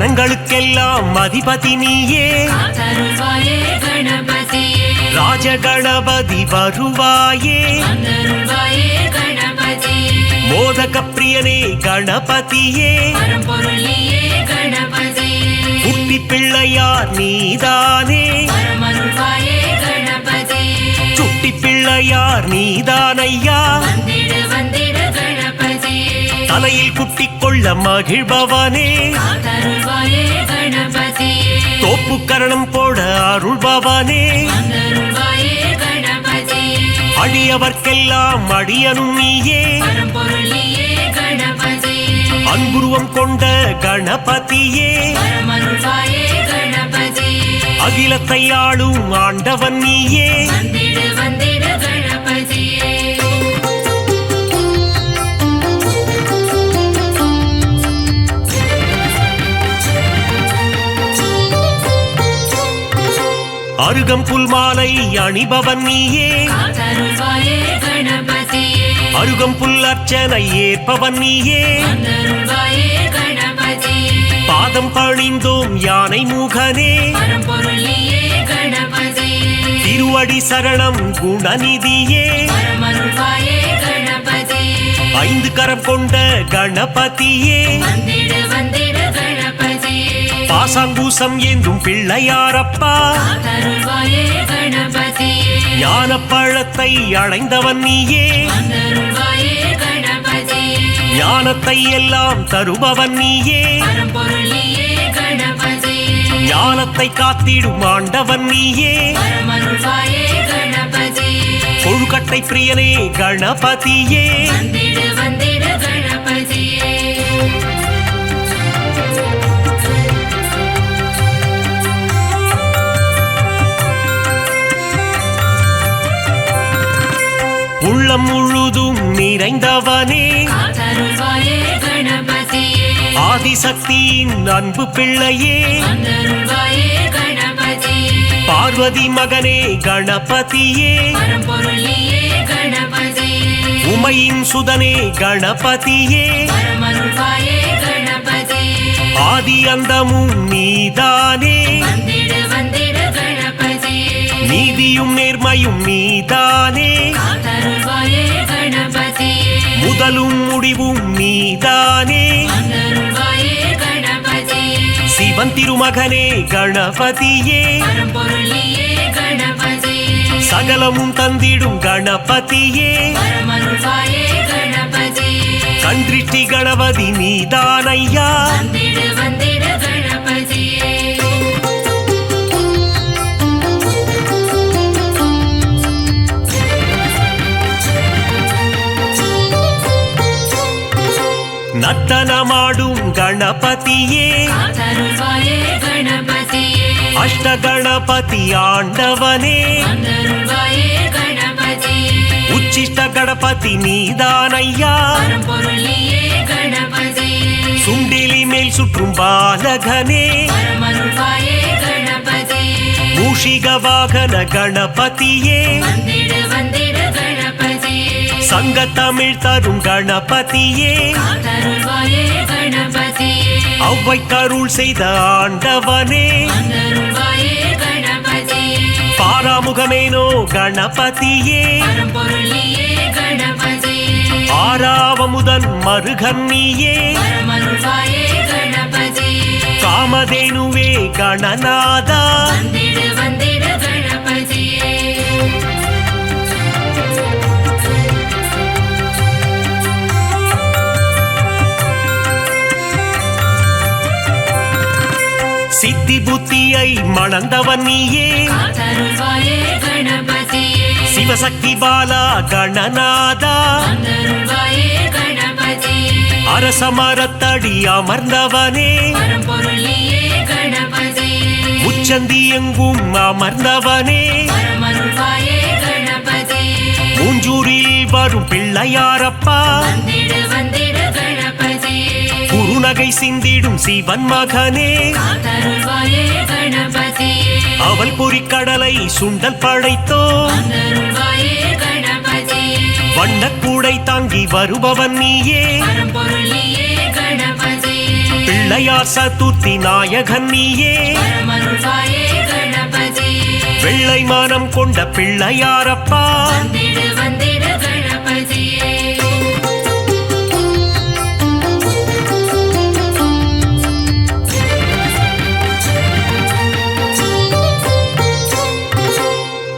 கணங்களுக்கெல்லாம் அதிபதி நீயே காத்தருள்வாயே கணபதியே ராஜகணபதி வருவாயே வந்தருள்வாயே கணபதியே மோதக பிரியனே கணபதியே பரம்பொருள் நீயே கணபதியே குட்டி பிள்ளையார் நீதானே பரமருள்வாயே கணபதியே சுட்டி பிள்ளையார் நீதானையா வந்திடு வந்திடு கணபதியே தலையில் குட்டிக் கொள்ள மகிழ்பவனே காத்தருள்வாயே கணபதியே தோப்பு கரணம் போட அருள்பவனே வந்தருள்வாயே கணபதியே அடியவர்க்கெல்லாம் அடியனும் நீயே பரம்பொருள் நீயே கணபதியே அன்புருவம் கொண்ட கணபதியே பரமருள்வாயே கணபதியே அகிலத்தை ஆளும் ஆண்டவன் நீயே வந்திடு வந்திடு கணபதியே அருகம்புல் மாலை அணிபவன் நீயே காத்தருள்வாயே கணபதியே அருகம்புல் அர்ச்சனை ஏற்பவன் நீயே வந்தருள்வாயே கணபதியே பாதம் பணிந்தோம் யானை முகனே பரம்பொருள் நீயே கணபதியே திருவடி சரணம் குணநிதியே பரமருள்வாயே கணபதியே ஐந்து கரம் கொண்ட கணபதியே வந்திடு வந்திடு கணபதியே பாசாங்கூசம் ஏந்தும் பிள்ளையாரப்பா காத்தருள்வாயே கணபதியே ஞான பழத்தை அடைந்தவன் நீயே வந்தருள்வாயே கணபதியே ஞானத்தை எல்லாம் தருபவன் நீயே பரம்பொருள் நீயே கணபதியே ஞானத்தை காத்திடும் ஆண்டவன் நீயே பரமருள்வாயே கணபதியே கொழுக்கட்டை பிரியனே கணபதியே வந்திடு வந்திடு கணபதியே உள்ளம் முழுதும் நிறைந்தவனே காத்தருள்வாயே கணபதியே ஆதிசக்தியின் அன்பு பிள்ளையே வந்தருள்வாயே கணபதியே பார்வதி மகனே கணபதியே பரம்பொருள் நீயே கணபதியே உமையின் சுதனே கணபதியே பரமருள்வாயே கணபதியே ஆதி அந்தமும் நீதானே வந்திடு வந்திடு கணபதியே நீதியும் நேர்மையும் நீதானே காத்தருள்வாயே கணபதியே முதலும் முடிவும் நீதானே வந்தருள்வாயே கணபதியே சிவன் திருமகனே கணபதியே பரம்பொருள் நீயே கணபதியே சகலமும் தந்திடும் கணபதியே பரமருள்வாயே கணபதியே கன்றிட்டி கணபதி நீதானையா வந்திடு வந்திடு கணபதியே நர்த்தனமாடும் கணபதியே காத்தருள்வாயே கணபதியே அஷ்ட கணபதி ஆண்டவனே வந்தருள்வாயே கணபதியே உச்சிஷ்ட கணபதி நீதானையா பரம்பொருள் நீயே கணபதியே சுண்டிலி மேல் சுற்றும் பாலகனே பரமருள்வாயே கணபதியே மூஷிக வாகன கணபதியே வந்திடு வந்திடு கணபதியே சங்க தமிழ் தரும் கணபதியே காத்தருள்வாயே கணபதியே அவ்வை கருள் செய்த ஆண்டவனே வந்தருள்வாயே கணபதியே பாராமுகமேனோ கணபதியே பரம்பொருள் நீயே கணபதியே ஆறாவமுதன் மருகன் நீயே பரமருள்வாயே கணபதியே காமதேனுவே கணநாதா வந்திடு வந்திடு கணபதியே சித்தி புத்தியை மணந்தவன் நீயே காத்தருள்வாயே கணபதியே சிவசக்தி பாலா கணநாதா வந்தருள்வாயே கணபதியே அரசமரத்தடி அமர்ந்தவனே பரம்பொருள் நீயே கணபதியே உச்சந்தி எங்கும் அமர்ந்தவனே பரமருள்வாயே கணபதியே மூஞ்சூரில் வரும் பிள்ளையாரப்பா வந்திடு வந்திடு கணபதியே குருநகை சிந்திடும் சிவன் மகனே காத்தருள்வாயே கணபதியே அவள் பொறிக்கடலை சுண்டல் படைத்தோ வந்தருள்வாயே கணபதியே வண்ணக்கூடை தாங்கி வருபவன் நீயே பரம்பொருள் நீயே கணபதியே பிள்ளையார் சதுர்த்தி நாயகன் நீயே வரமருள்வாயே கணபதியே வெள்ளை மனம் கொண்ட பிள்ளையாரப்பா வந்திடு வந்திடு கணபதியே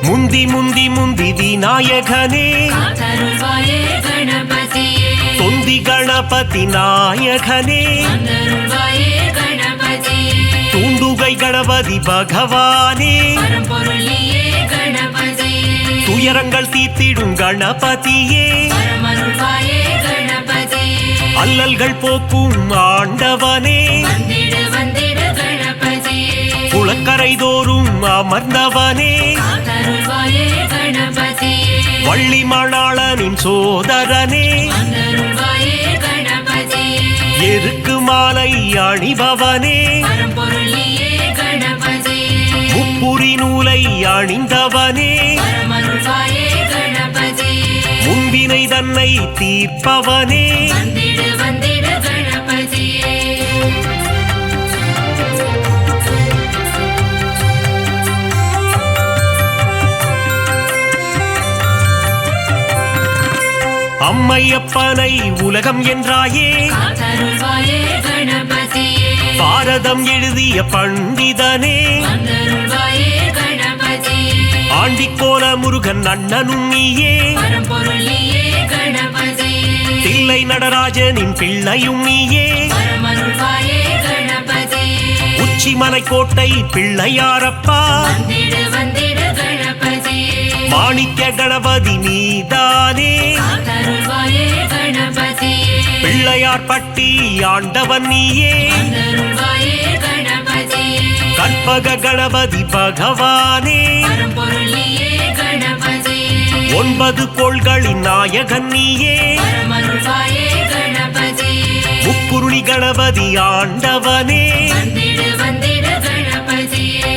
முந்தி முந்தி முந்தி விநாயகனே காத்தருள்வாயே கணபதியே தொந்தி கணபதி நாயகனே வந்தருள்வாயே கணபதியே தூண்டுகை கணபதி பகவானே பரம்பொருளியே கணபதியே துயரங்கள் தீர்த்திடும் கணபதியே வரமருள்வாயே கணபதியே அல்லல்கள் போக்கும் ஆண்டவனே வந்திடு வந்திடு கணபதியே குளக்கரை தோறும் அமர்ந்தவனே காத்தருள்வாயே கணபதியே வள்ளி மணாளனின் சோதரனே வந்தருள்வாயே கணபதியே எருக்கு மாலை அணிபவனே பரம்பொருளியே கணபதியே முப்புரி நூலை அணிந்தவனே வரமருள்வாயே கணபதியே முன்பினை தன்னை தீர்ப்பவனே வந்திடு வந்திடு கணபதியே அம்மையப்பனை உலகம் என்றாயே காத்தருள்வாயே கணபதியே பாரதம் எழுதிய பண்டிதனே வந்தருள்வாயே கணபதியே ஆண்டிக்கோல முருகன் அண்ணனும் நீயே பரம்பொருளியே கணபதியே தில்லை நடராஜனின் பிள்ளையும் நீயே வரமருள்வாயே கணபதியே உச்சிமலை கோட்டை பிள்ளையாரப்பா வந்திடு வந்திடு கணபதியே மாணிக்க கணபதி நீதானே காத்தருள்வாயே கணபதியே பிள்ளையார் பட்டி ஆண்டவன் நீயே வந்தருள்வாயே கணபதியே கற்பக கணபதி பகவானே பரம்பொருளியே கணபதியே 9 கோள்களின் நாயகன் நீயே வரமருள்வாயே கணபதியே முக்குருளி கணபதி ஆண்டவனே வந்திடு வந்திடு கணபதியே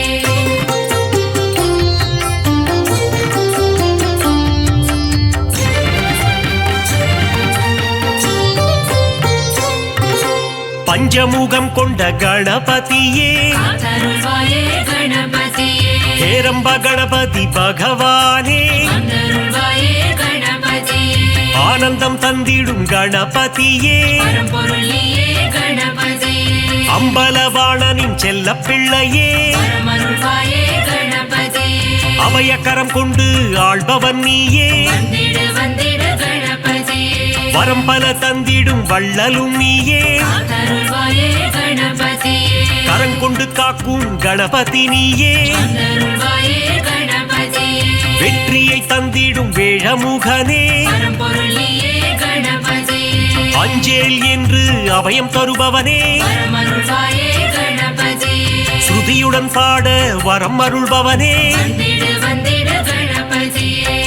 பஞ்சமுகம் கொண்ட கணபதியே காத்தருள்வாயே கணபதியே ஹேரம்ப கணபதி பகவானே வந்தருள்வாயே கணபதியே ஆனந்தம் தந்திடும் கணபதியே பரம்பொருளியே கணபதியே அம்பலவாணனின் செல்ல பிள்ளையே வரமருள்வாயே கணபதியே அபயக்கரம் கொண்டு ஆள்பவன் நீயே வந்திடு வந்திடு கணபதியே வரம் பல தந்திடும் வள்ளலும் நீயே காத்தருள்வாயே கணபதியே கரங்கொண்டு காக்கும் கணபதி நீயே வந்தருள்வாயே கணபதியே வெற்றியை தந்திடும் வேழமுகனே பரம்பொருளியே கணபதியே அஞ்சேல் என்று அபயம் தருபவனே வரமருள்வாயே கணபதியே ஸ்ருதியுடன் பாட வரம் அருள்பவனே வந்திடு வந்திடு கணபதியே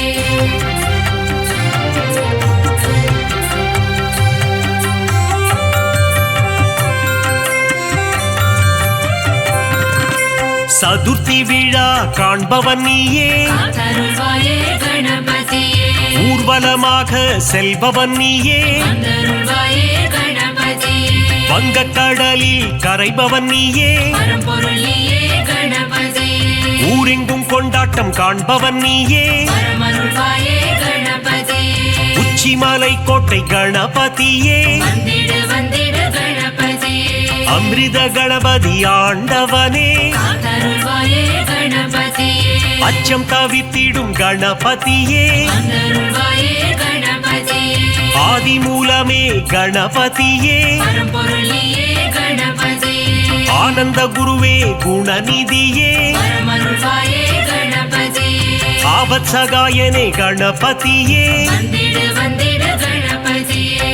சதுர்த்தி விழா காண்பவன் நீயே காத்தருள்வாயே கணபதியே ஊர்வலமாக செல்பவன் நீயே வந்தருள்வாயே கணபதியே வங்கக்கடலில் கரைபவன் நீயே பரம்பொருளியே கணபதியே ஊரெங்கும் கொண்டாட்டம் காண்பவன் நீயே வரமருள்வாயே கணபதியே உச்சிமலை கோட்டை கணபதியே வந்திடு வந்திடு கணபதியே அமிர்த கணபதி ஆண்டவனே காத்தருள்வாயே கணபதியே அச்சம் தவிர்த்திடும் கணபதியே வந்தருள்வாயே கணபதியே ஆதி மூலமே கணபதியே பரம்பொருளியே கணபதியே ஆனந்த குருவே குணநிதியே வரமருள்வாயே கணபதியே ஆபத் சகாயனே கணபதியே வந்திடு வந்திடு கணபதியே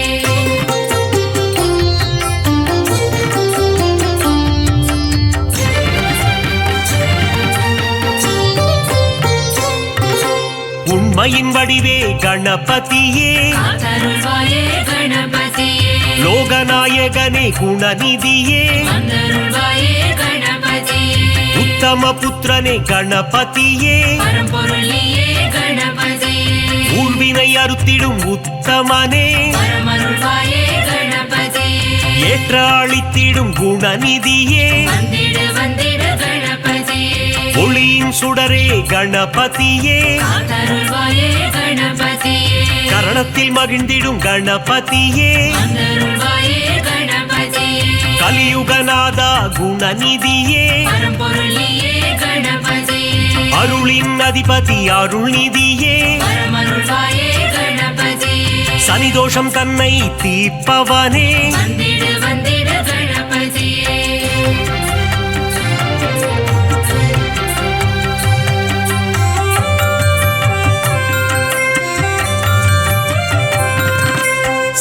உண்மையின் வடிவே கணபதியே காத்தருள்வாயே கணபதியே லோகநாயகனே குணநிதியே வந்தருள்வாயே கணபதியே உத்தம புத்திரனே கணபதியே பரம்பொருளியே கணபதியே ஊழ்வினை அறுத்திடும் உத்தமனே வரமருள்வாயே கணபதியே ஏற்ற அளித்திடும் குணநிதியே வந்திடு வந்திடு கணபதியே ஒளியின் சுடரே கணபதியே காத்தருள்வாயே கணபதியே கரணத்தில் மகிழ்ந்திடும் கணபதியே வந்தருள்வாயே கணபதியே கலியுகநாதா குணநிதியே பரம்பொருளியே கணபதியே அருளின் அதிபதி அருள்நிதியே பரமருள்வாயே கணபதியே சனிதோஷம் தன்னை தீர்ப்பவனே வந்திடு வந்திடு கணபதியே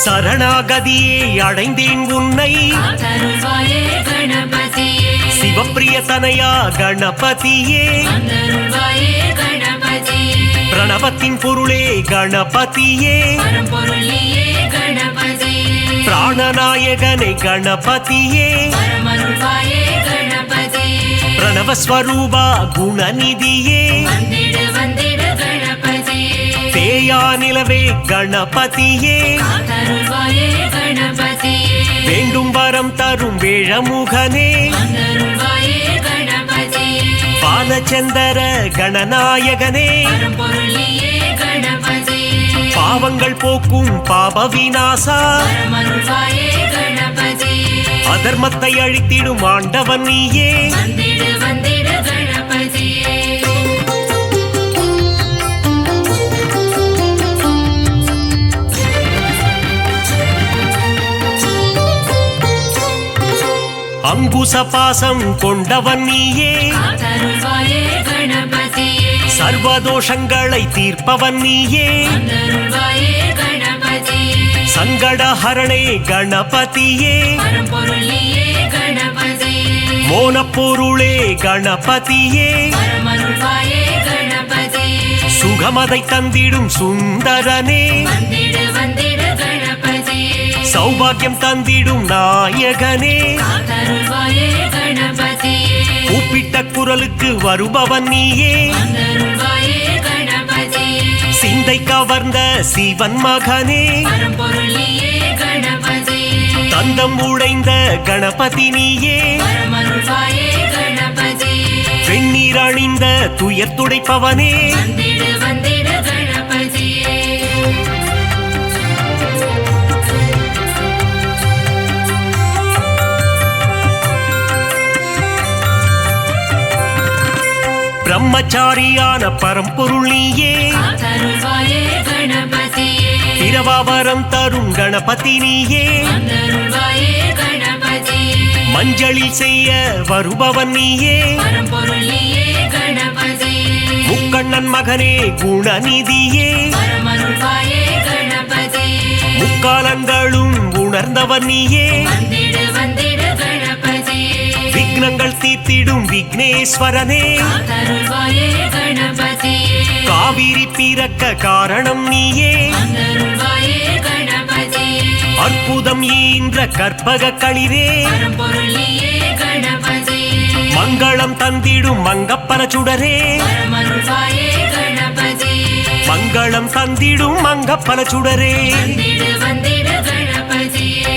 சரணாகதியே அடைந்தேன் உன்னை காத்தருள்வாயே கணபதியே சிவப்பிரிய தனையா கணபதியே வந்தருள்வாயே கணபதியே பிரணவத்தின் பொருளே கணபதியே பரம்பொருளியே கணபதியே பிராணநாயகனை கணபதியே பரமருள்வாயே கணபதியே பிரணவஸ்வரூபா குணநிதியே வந்திடு வந்திடு கணபதியே தேயா நிலவே கணபதியே காத்தருள்வாயே கணபதியே வேண்டும் வரம் தரும் வேழமுகனே வந்தருள்வாயே கணபதியே பாலச்சந்தர கணநாயகனே பரம்பொருளியே கணபதியே பாவங்கள் போக்கும் பாப விநாசா பரமருள்வாயே கணபதியே அதர்மத்தை அழித்திடும் ஆண்டவன் நீயே வந்திடு வந்திடு கணபதியே அங்குச பாசம் கொண்டவன் நீயே காத்தருள்வாயே கணபதியே சர்வதோஷங்களை தீர்ப்பவன் நீயே வந்தருள்வாயே கணபதியே சங்கடஹரணே கணபதியே பரம்பொருளியே கணபதியே மோனப்பொருளே கணபதியே பரமருள்வாயே கணபதியே சுகமதை தந்திடும் சுந்தரனே வந்திடு வந்திடு கணபதியே சௌபாகியம் தந்திடும் நாயகனே காத்தருள்வாயே கணபதியே கூப்பிட்ட குரலுக்கு வருபவன் நீயே வந்தருள்வாயே கணபதியே சிந்தை கவர்ந்த சிவன் மகனே பரம்பொருளியே கணபதியே தந்தம் உடைந்த கணபதி நீயே பரமருள்வாயே கணபதியே வெண்ணீர் அணிந்த துயர் துடைப்பவனே வந்திடு வந்திடு கணபதியே பிரம்மச்சாரியான பரம்பொருள் நீயே காத்தருள்வாயே கணபதியே பிரபாவரம் தரும் கணபதி நீயே வந்தருள்வாயே கணபதியே மஞ்சளில் செய்ய வருபவன் நீயே பரம்பொருளியே கணபதியே முக்கண்ணன் மகனே குணநிதியே பரமருள்வாயே கணபதியே முக்காலங்களும் உணர்ந்தவன் நீயே வந்திடு வந்திடு கணபதியே விக்னங்கள் தீர்த்திடும் விக்னேஸ்வரனே காத்தருள்வாயே கணபதியே காவிரி பிறக்க காரணம் நீயே வந்தருள்வாயே கணபதியே அற்புதம் ஈன்ற கற்பக களிரே பரம்பொருளியே கணபதியே மங்களம் தந்திடும் மங்கப்பர சுடரே பரமருள்வாயே கணபதியே மங்களம் தந்திடும் மங்கப்பல சுடரே வந்திடு வந்திடு கணபதியே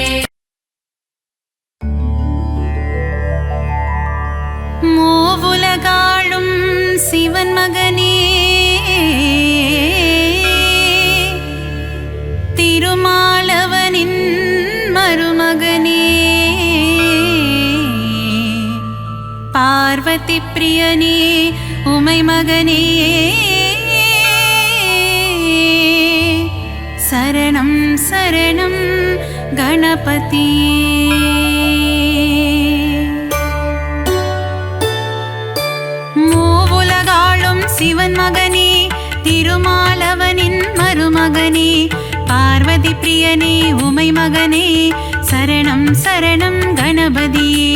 மூவுலகாளும் சிவன் மகனே திருமாலவனின் மருமகனே பார்வதி பிரியனே உமை மகனே சரணம் சரணம் கணபதியே மூவுலகாளும் சிவன் மகனே திருமாலவனின் மருமகனே பார்வதி பிரியனே உமை மகனே சரணம் சரணம் கணபதியே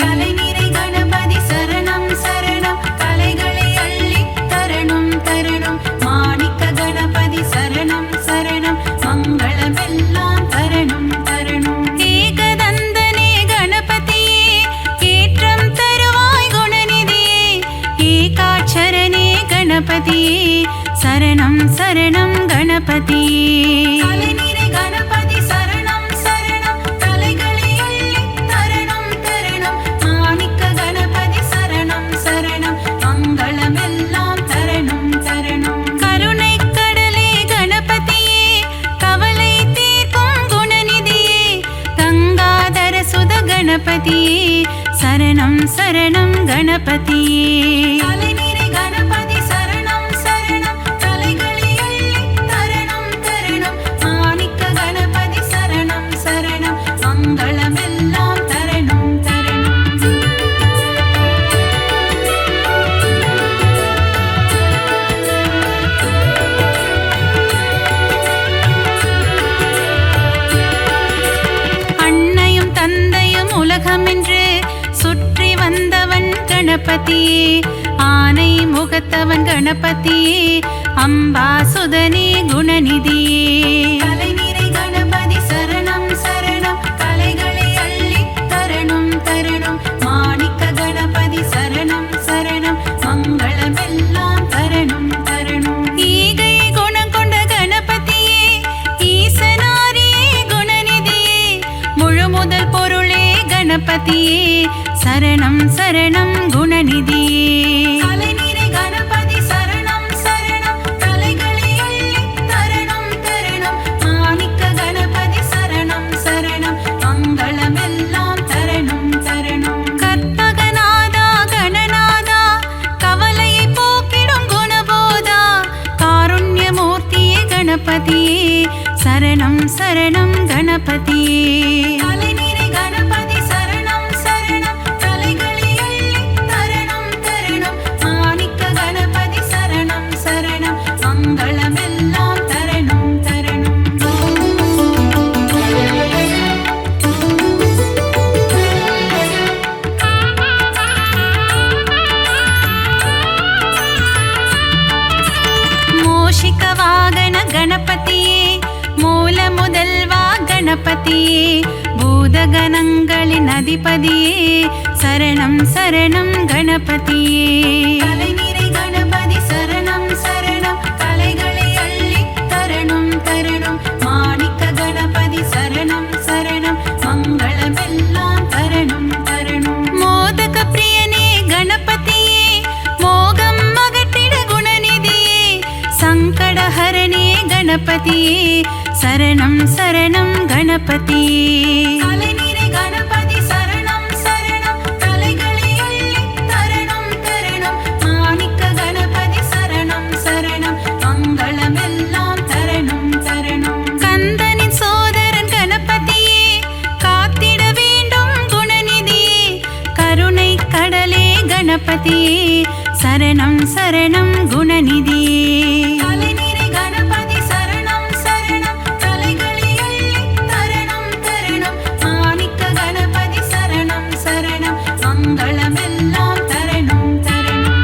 கலைநிறை கணபதி சரணம் சரணம் கலைகளை அள்ளி தரணும் தரணும் மாணிக்க கணபதி சரணம் சரணம் மங்களமெல்லாம் தரணும் தரணும் ஏகதந்தனே கணபதியே ஏற்றம் தருவாய் குணநிதியே ஏகாட்சரனே கணபதியே சரணம் சரணம் கணபதியே கலைநிறை கணபதி சரணம் சரணம் கலைகளை சரணம் சரணம் கணபதியே. கலைநிறை கணபதி சரணம் சரணம் கலைகளை அள்ளி தரணம் தரணம். மாணிக்க கணபதி சரணம் சரணம் மங்களமெல்லாம் தரணம் தரணம். அன்னையும் தந்தையும் உலகமென்று சுற்றி வந்தவன் கணபதியே. ஆனை முகத்தவன் கணபதியே. அம்பாசுதனே குணநிதியே. கலைநிறை கணபதி சரணம் சரணம் கலைகளை அள்ளி தரணம் தரணம். மாணிக்க கணபதி சரணம் சரணம் மங்களமெல்லாம் தரணம் தரணம். ஈகை குணம் கொண்ட கணபதியே. ஈசனாரியே குணநிதியே. முழு முதல் பொருளே கணபதியே. சரணம் சரணம் குணநிதியே. கலைநிறை கணபதி சரணம் சரணம் கலைகளை அள்ளி தரணம் தரணம். மாணிக்க கணபதி சரணம் சரணம் மங்களமெல்லாம் தரணம் தரணம். கற்பகநாதா கணநாதா கவலையை போக்கிடும் குணபோதா. காருண்யமூர்த்தியே கணபதியே. சரணம் சரணம் கணபதியே. கலைநிறை கணபதி சரணம் சரணம் கலைகளை அள்ளி தரணம் தரணம். மாணிக்க கணபதி சரணம் சரணம் மங்களமெல்லாம் தரணம் தரணம். மோஷிக வாகன கணபதியே. மூல முதல்வா கணபதியே. பூதகணங்களின் அதிபதியே. சரணம் சரணம் கணபதியே. கலைநிறை கணபதி சரணம் சரணம் கலைகளை அள்ளி தரணம் தரணம். மாணிக்க கணபதி சரணம் சரணம் மங்களமெல்லாம் தரணம் தரணம். மோதக பிரியனே கணபதியே. மோகம் அகற்றிட குணநிதியே. சங்கடஹரணே கணபதியே. சரணம் சரணம் கணபதியே. கலைநிறை கணபதி சரணம் சரணம் கலைகளை அள்ளி தரணம் தரணம். மாணிக்க கணபதி சரணம் சரணம் மங்களமெல்லாம் தரணம் தரணம். கந்தனின் சோதரன் கணபதியே. காத்திட வேண்டும் குணநிதியே. கருணை கடலே கணபதியே. சரணம் சரணம் குணநிதியே. கலைநிறை கணபதி சரணம் சரணம் கலைகளை அள்ளி தரணம் தரணம். மாணிக்க கணபதி சரணம் சரணம் மங்களமெல்லாம் தரணம் தரணம்.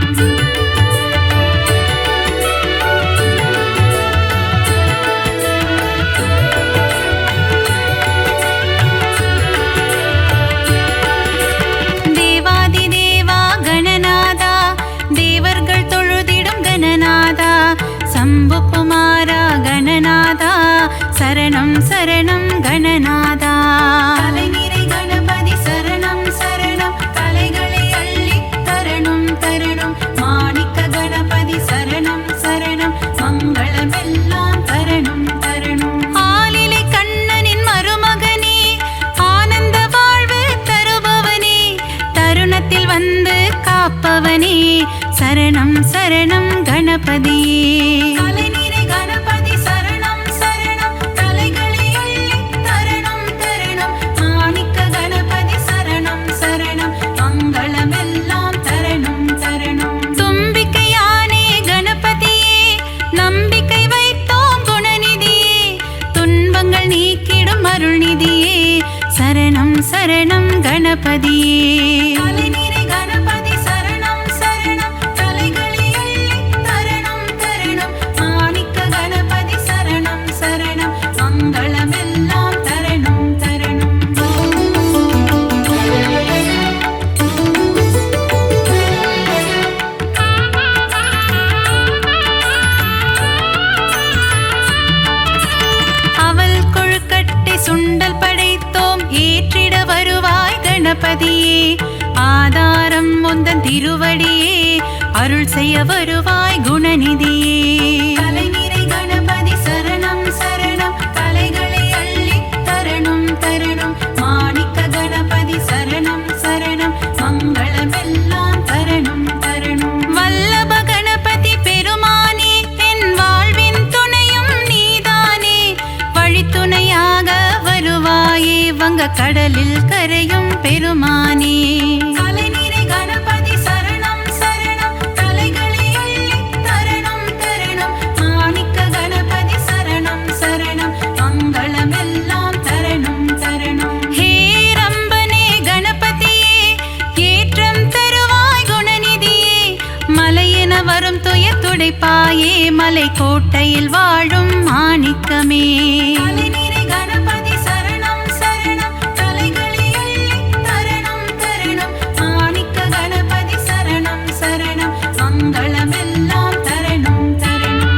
தேவாதி தேவா கணநாதா. தேவர்கள் தொழுதிடும் கணநாதா. சம்பு குமாரா கணநாதா. சரணம் சரணம் கணநாதா. கலைநிறை கணபதி சரணம் சரணம் கலைகளை அள்ளி தரணம் தரணம். மாணிக்க கணபதி சரணம் சரணம் மங்களமெல்லாம் தரணம் தரணம். ஆலிலை கண்ணனின் மருமகனே. ஆனந்த வாழ்வு தருபவனே. தருணத்தில் வந்து காப்பவனே. சரணம் சரணம் கணபதியே. கலைநிறை கணபதி சரணம் சரணம் கலைகளை அள்ளி தரணம் தரணம். மாணிக்க கணபதி சரணம் சரணம் மங்களமெல்லாம் தரணம் தரணம். தும்பிக்கையானே கணபதியே. நம்பிக்கை வைத்தோம் குணநிதியே. துன்பங்கள் நீக்கிடும் அருள்நிதியே. சரணம் சரணம் கணபதியே. கலைநிறை கணபதி சரணம் சரணம் கலைகளை அள்ளி தரணம் தரணம். மாணிக்க கணபதி சரணம் சரணம் மங்களமெல்லாம் தரணம் தரணம். அவள் கொழுக்கட்டை சுண்டல் படைத்தோம். ஏற்றிட வருவாய் கணபதியே. ஆதாரம் முந்தன் திருவடியே. அருள் செய்ய வருவாய் குணநிதியே. கலைநிறை கணபதி சரணம் சரணம் கலைகளை அள்ளி தரணம் தரணம். மாணிக்க கணபதி சரணம் சரணம் மங்கள துடைப்பாயே மலை கோட்டையில் வாழும் மாணிக்கமே. தலைநிறை கணபதி சரணம் சரணம் தலைகளை அள்ளி தரணம் தரணம் மாணிக்க கணபதி சரணம் சரணம் மங்களமெல்லாம் தரணம் தரணம்.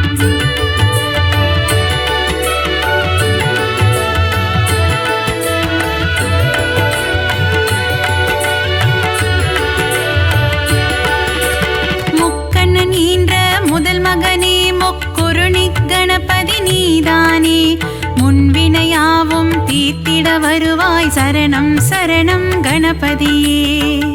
முக்கண்ணன் ஈன்ற முதல் மகனே முக்குருணி கணபதி நீதானே முன்வினையாவும் தீர்த்திட வருவாய் சரணம் சரணம் கணபதியே.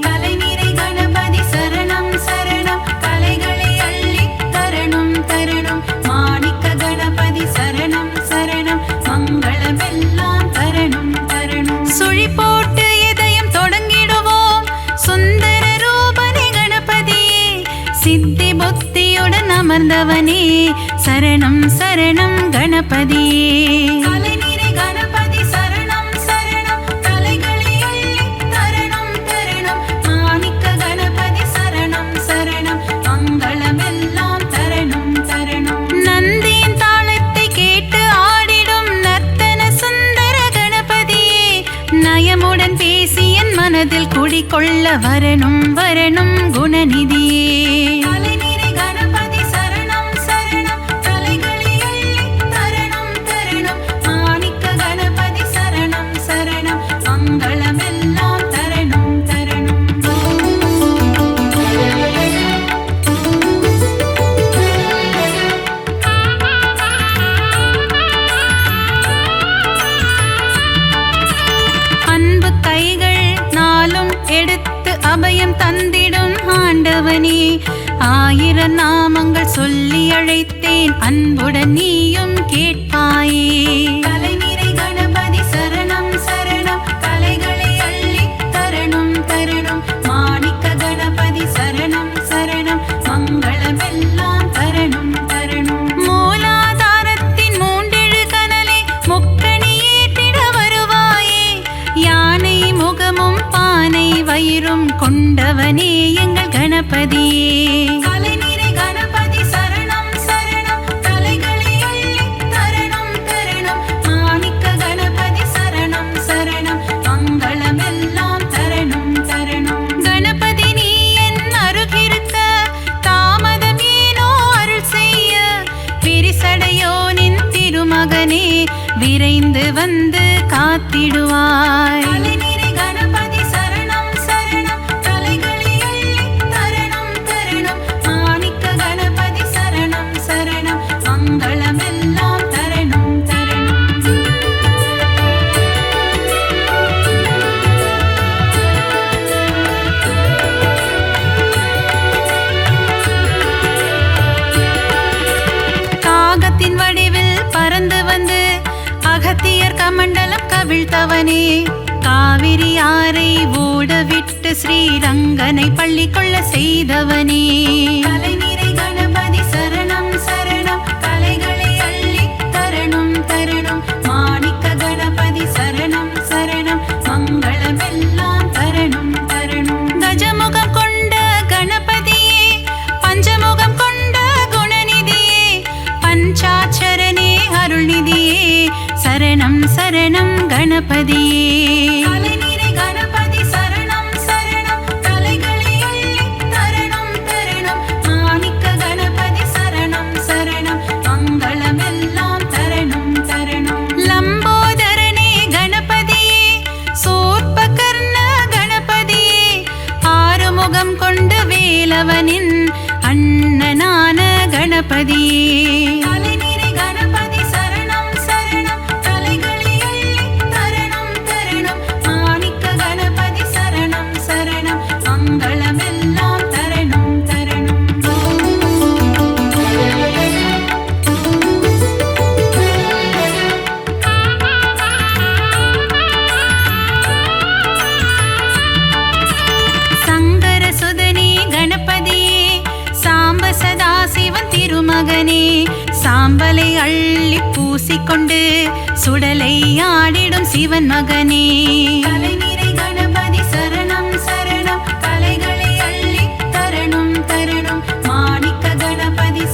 தலைநிறை கணபதி சரணம் சரணம் கலைகளை அள்ளி தரணம் தரணம் மாணிக்க கணபதி சரணம் சரணம் மங்களமெல்லாம் தரணம் தரணம். சுழி போட்டு இதயம் தொடங்கிடுவோம் சுந்தர ரூபனே கணபதியே சித்தி புத்தியுடன் அமர்ந்தவனே சரணம் சரணம் கணபதியே. தலைநிறை கணபதி சரணம் சரணம் தலைகளை அள்ளி தரணம் தரணம் மாணிக்க கணபதி சரணம் சரணம் மங்களமெல்லாம் தரணம் தரணம். நந்தியின் தாளத்தை கேட்டு ஆடிடும் நர்த்தன சுந்தர கணபதியே நயமுடன் பேசி என் மனதில் குடிகொள்ள வரணும் வரணும் குணநிதியே. தலைநிறை கணபதி சரணம் சரணம் தலைகளை அள்ளி தரணம் தரணம் மாணிக்க கணபதி சரணம் சரணம் மங்களமெல்லாம் தரணம் தரணம். அன்பு கைகள் நாளும் எடுத்து அபயம் தந்திடும் ஆண்டவனே ஆயிரம் நாமங்கள் சொல்லி அழைத்தேன் அன்புடன் நீயும் கேட்பாயே. தலைநிறை கணபதி சரணம் சரணம் கலைகளை அள்ளி தரணம் தரணம் மாணிக்க கணபதி சரணம் சரணம் மங்களமெல்லாம் தரணம் தரணம். மூலாதாரத்தின் மூண்டெழு கனலை முக்கணி ஏற்றிட வருவாயே யானை முகமும் பானை வயிறும் கொண்டவனே எங்கள் கணபதியே. தலைநிறை கணபதி சரணம் சரணம் தலைகளை அள்ளி தரணம் தரணம் மாணிக்க கணபதி சரணம் சரணம் மங்களமெல்லாம் தரணம் தரணம். கணபதி நீ என் அருகிருக்க தாமதம் ஏனோ அருள் செய்ய விரிசடையோனின் திருமகனே விரைந்து வந்து காத்திடுவாய். தலைநிறை கணபதி சரணம் சரணம் தலைகளை அள்ளி தரணம் தரணம் மாணிக்க கணபதி சரணம் சரணம் மங்களமெல்லாம் தரணம் தரணம். காகத்தின் வடிவில் பறந்து வந்து அகத்தியர் கமண்டலம் கவிழ்த்தவனே காவிரி ஆரை ஓடவிட்டு ஸ்ரீரங்கனை பள்ளி கொள்ள செய்தவனே. தலைநிறை கணபதி சரணம் சரணம் கலைகளை அள்ளி தரணம் தரணம் மாணிக்க கணபதி சரணம் சரணம் மங்களமெல்லாம் தரணம் தரணம். கஜமுகம் கொண்ட கணபதியே பஞ்சமுகம் கொண்ட குணநிதியே பஞ்சாட்சரனே அருள்நிதியே சரணம் சரணம் கணபதியே. தலைநிறை கணபதி சரணம் சரணம் தலைகளை அள்ளி தரணம் தரணம் மாணிக்க கணபதி சரணம் சரணம் மங்களமெல்லாம் தரணம் தரணம். லம்போதரனே கணபதியே சூர்பகர்ண கணபதியே ஆறுமுகம் கொண்டு வேலவனின் அண்ணனான கணபதியே. தலைநிறை கணபதி சரணம் சரணம் தலைகளை அள்ளி தரணம் தரணம் மாணிக்க கணபதி சரணம் சரணம் மங்களமெல்லாம் தரணம் தரணம். சங்கர சுதனே கணபதியே சாம்ப சதாசிவன் திருமகனே சாம்பலை அள்ளி பூசிக்கொண்டு சுடலை ஆடிடும் சிவன் மகனே. தலைநிறை கணபதி சரணம் சரணம் கலைகளை அள்ளி தரணம் தரணம் மாணிக்க கணபதி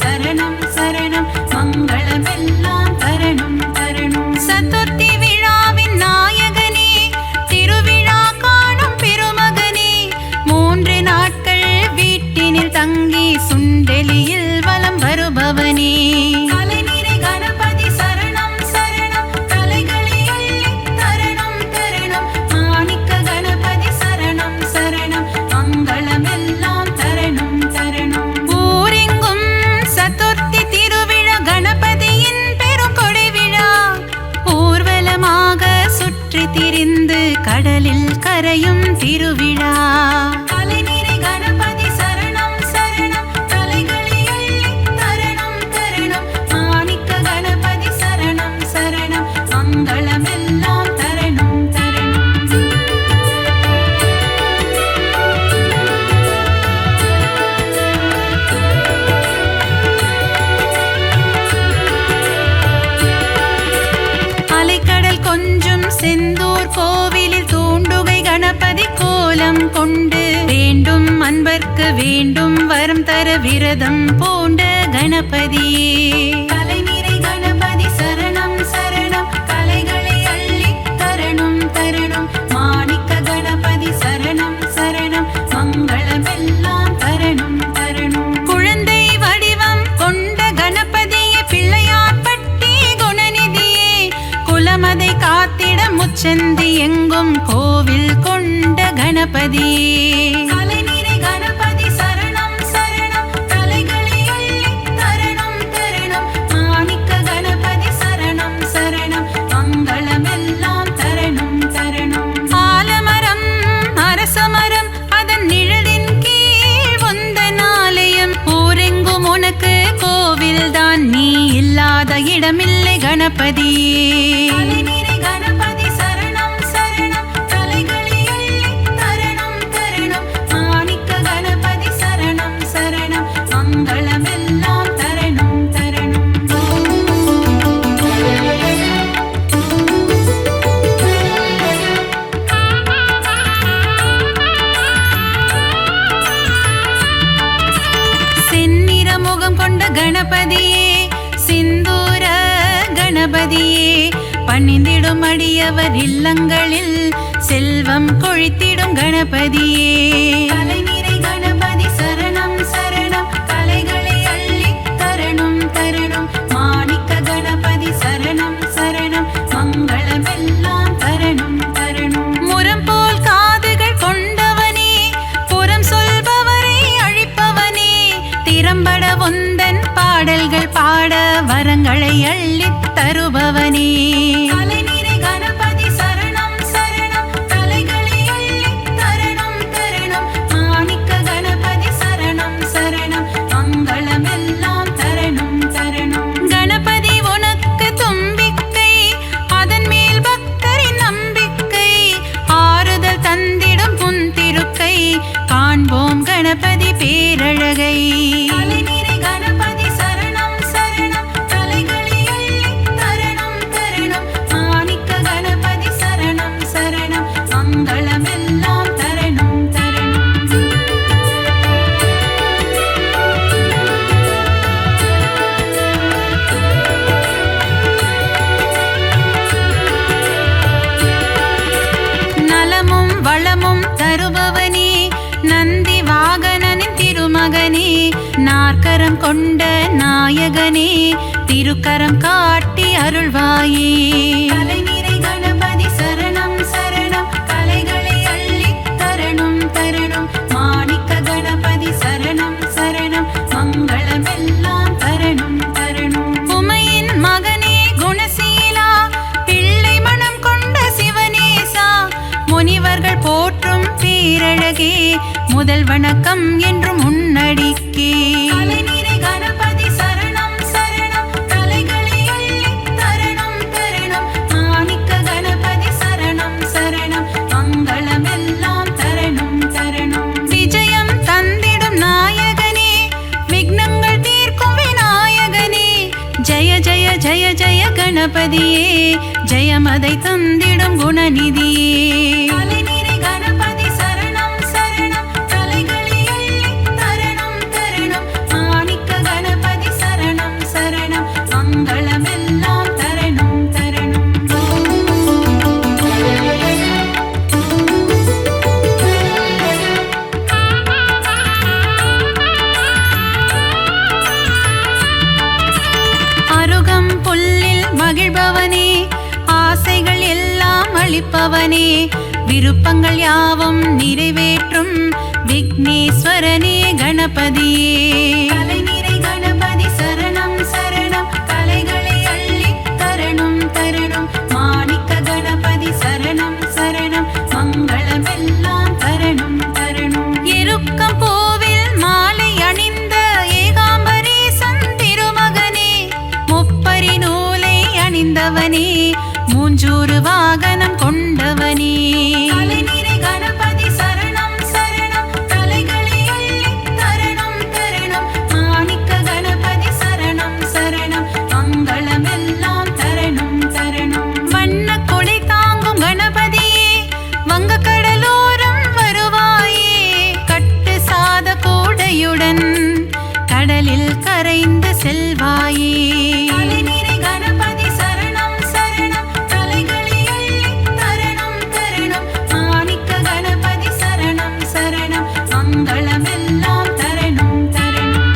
தங்கி சுண்டெலியில் வலம் வருபவனே கலைநிறை கணபதி சரணம் சரணம் கலைகளை அள்ளி தரணம் தரணம் மாணிக்க கணபதி சரணம் சரணம் மங்களமெல்லாம் தரணம் தரணம் ஊரெங்கும் சதுர்த்தி திருவிழா கணபதியின் பெருங்கொடை விழா ஊர்வலமாக சுற்றி திரிந்து கடலில் கரையும் திருவிழா கலைநிறை கணபதி சரணம் சரணம் கலைகளை அள்ளி தரணம் தரணம் மாணிக்க கணபதி சரணம் சரணம் மங்களமெல்லாம் தரணம் தரணம் அலைக்கடல் கொஞ்சும் செந்தூர் கோவிலில் தூண்டுகை கணபதி கோலம் கொண்டு வேண்டும் அன்பர்க்கு வேண்டும் வரம் தர விரதம் பூண்ட கணபதியே கலைநிறை கணபதி சரணம் சரணம் கலைகளை அள்ளி தரணம் தரணம் மாணிக்க கணபதி சரணம் சரணம் மங்களமெல்லாம் தரணம் தரணம் குழந்தை வடிவம் கொண்ட கணபதியே பிள்ளையார்பட்டி குணநிதியே குலமதை காத்திட முச்சந்தி எங்கும் கோவில் கொண்ட கணபதியே கலைநிறை கணபதி சரணம் சரணம் கலைகளை அள்ளி தரணம் தரணம் மாணிக்க கணபதி சரணம் சரணம் மங்களமெல்லாம் தரணம் தரணம் ஆலமரம் அரசமரம் அதன் நிழலின் கீழ் உந்தன் ஆலயம் ஊரெங்கும் உனக்கு கோவில் தான் நீ இல்லாத இடமில்லை கணபதியே கலைநிறை கணபதி சரணம் சரணம் கலைகளை அள்ளி தரணம் தரணம் மாணிக்க கணபதி சரணம் சரணம் மங்களமெல்லாம் தரணம் தரணம் செந்நிற முகம் கொண்ட கணபதியே சிந்தூர கணபதியே பணிந்திடும் அடியவர் இல்லங்களில் செல்வம் கொழித்திடும் கணபதியே கலைநிறை கணபதி சரணம் சரணம் கலைகளை அள்ளி தரணம் தரணம் மாணிக்க கணபதி சரணம் சரணம் மங்களமெல்லாம் தரணம் தரணம் முரம் போல் காதுகள் கொண்டவனே புறம் சொல்பவரை அழிப்பவனே திறம்பட உந்தன் பாடல்கள் பாட வரங்களை அள்ளித் தருபவனே கலைநிறை கணபதி சரணம் சரணம் கலைகளை அள்ளி தரணம் தரணம் மாணிக்க கணபதி சரணம் சரணம் மங்களமெல்லாம் தரணம் தரணம் கணபதி உனக்கு தும்பிக்கை அதன் மேல் பக்தரின் நம்பிக்கை ஆறுதல் தந்திடும் புன் திருக்கை காண்போம் கணபதி பேரழகை கலைநிறை கணபதி சரணம் சரணம் கலைகளை அள்ளி தரணம் தரணம் மாணிக்க கணபதி சரணம் சரணம் மங்களமெல்லாம் தரணம் தரணம் நலமும் வளமும் தருபவனே நந்தி வாகனனின் திருமகனே நாற்கரம் கொண்ட நாயகனே திருக்கரம் காட்டி அருள்வாயே கலைநிறை கணபதி சரணம் சரணம் கலைகளை அள்ளி தரணம் தரணம் மாணிக்க கணபதி சரணம் சரணம் மங்களமெல்லாம் தரணம் தரணம் உமையின் மகனே குணசீலா பிள்ளை மனம் கொண்ட சிவனேசா முனிவர்கள் போற்றும் பேரழகே முதல் வணக்கம் என்றும் உன்னடிக்கே கலைநிறை கணபதி சரணம் சரணம் கலைகளை அள்ளி தரணம் தரணம் மாணிக்க கணபதி சரணம் சரணம் மங்களமெல்லாம் தரணம் தரணம் விஜயம் தந்திடும் நாயகனே விக்னங்கள் தீர்க்கும் விநாயகனே ஜய ஜய ஜய ஜய கணபதியே ஜெயமதை தந்திடும் குணநிதியே கலைநிறை கணபதி சரணம் சரணம் கலைகளை அள்ளி தரணம் தரணம் மாணிக்க கணபதி சரணம் சரணம் மங்களமெல்லாம் தரணம் தரணம் அளிப்பவனே, விருப்பங்கள் யாவும் நிறைவேற்றும் விக்னேஸ்வரனே கணபதியே. கலைநிறை கணபதி சரணம் சரணம், கலைகளை அள்ளி தரணும் தரணும். மாணிக்க கணபதி சரணம் சரணம், மங்களமெல்லாம் தரணும் தரணும். எருக்கம் பூவில் மாலை அணிந்த ஏகாம்பரேசன் திருமகனே, முப்பரி நூலை அணிந்தவனே, மூஞ்சூறு வாகனம் கொண்டவனே. கலைநிறை கணபதி சரணம் சரணம், கலைகளை அள்ளி தரணும் தரணும். மாணிக்க கணபதி சரணம் சரணம், மங்களமெல்லாம் தரணும் தரணும். வண்ண கொடை தாங்கும் கணபதியே, வங்க கடலோரம் வருவாயே, கட்டு சாத கூடையுடன் கடலில் கரைந்து செல்வாயே. கலைநிறை கணபதி சரணம் சரணம், கலைகளை அள்ளி தரணும் தரணும். மாணிக்க கணபதி சரணம் சரணம், மங்களமெல்லாம் தரணும் தரணும்.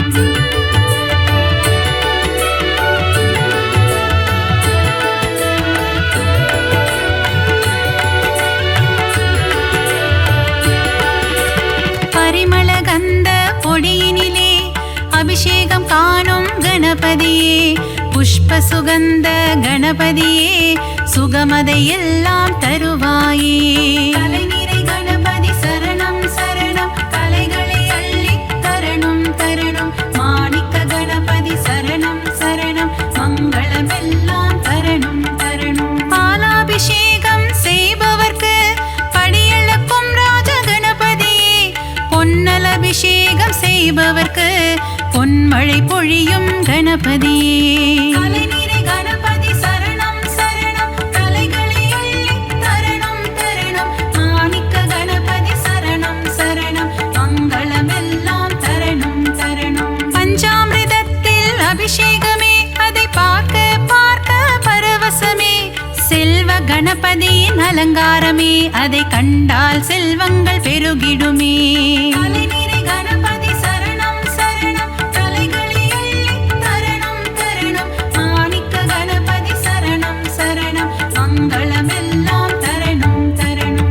பரிமள கந்த பொடியினிலே அபிஷேகம் காணும் கணபதியே, புஷ்ப சுகந்த கணபதியே, சுகமதை எல்லாம் தருவாயே. கலைநிறை கணபதி சரணம் சரணம், கலைகளை அள்ளி தரணும் தரணும். மாணிக்க கணபதி சரணம் சரணம், மங்களமெல்லாம் தரணும் தரணும். பாலாபிஷேகம் செய்பவர்க்கு படியளக்கும் ராஜ கணபதியே, பொன்னல் அபிஷேகம் செய்பவர்க்கு பொன்மழை பொழியும் கணபதியே. கலைநிறை கணபதி சரணம் சரணம், கலைகளை அள்ளி தரணும் தரணும். மாணிக்க கணபதி சரணம் சரணம், மங்களமெல்லாம் தரணும் தரணும். பஞ்சாமிர்தத்தில் அபிஷேகமே, அதை பார்க்க பார்க்க பரவசமே. செல்வ கணபதியின் அலங்காரமே, அதை கண்டால் செல்வங்கள் பெருகிடுமே. கலைநிறை கணபதி சரணம் சரணம், கலைகளை அள்ளி தரணும் தரணும். மாணிக்க கணபதி சரணம் சரணம், மங்களமெல்லாம் தரணும் தரணும்.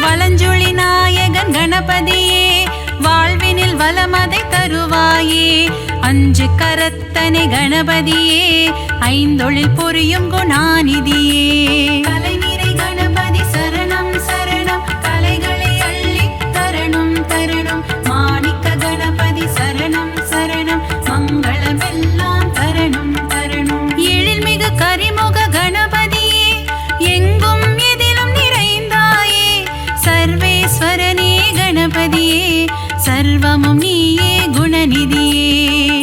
வலஞ்சுழி நாயகன் கணபதியே, வாழ்வினில் வளமதை தருவாயே. அஞ்சு கரத்தனை கணபதியே, ஐந்தொழில் புரியும் குணாநிதியே. கலைநிறை கணபதி சரணம் சரணம், கலைகளை அள்ளி தரணும் தரணும். மாணிக்க கணபதி சரணம் சரணம், மங்களமெல்லாம் தரணும் தரணும். எழில்மிகு கரிமுக கணபதியே, எங்கும் எதிலும் நிறைந்தாயே. சர்வேஸ்வரனே கணபதியே, சர்வமும் நீயே குணநிதியே.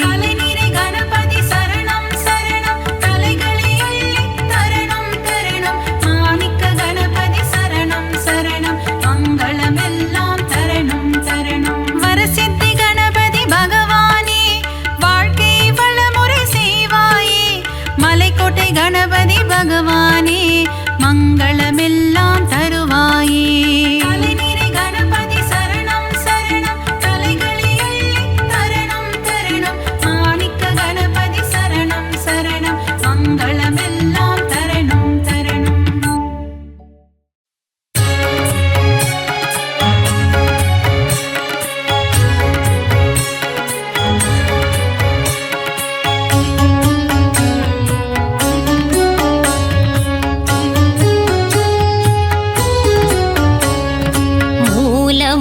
கலைநிறை கணபதி சரணம் சரணம், கலைகளை அள்ளி தரணும் தரணும். மாணிக்க கணபதி சரணம் சரணம், மங்களமெல்லாம் தரணும் தரணும். வரசித்தி கணபதி பகவானே, வாழ்க்கை வளமுறை செய்வாயே. மலைக்கோட்டை கணபதி பகவானே, மங்களமெல்லாம் தருவாயே. கலைநிறை கணபதி சரணம் சரணம், கலைகளை அள்ளி தரணும் தரணும். மாணிக்க கணபதி சரணம் சரணம், மங்களமெல்லாம் தரணும் தரணும்.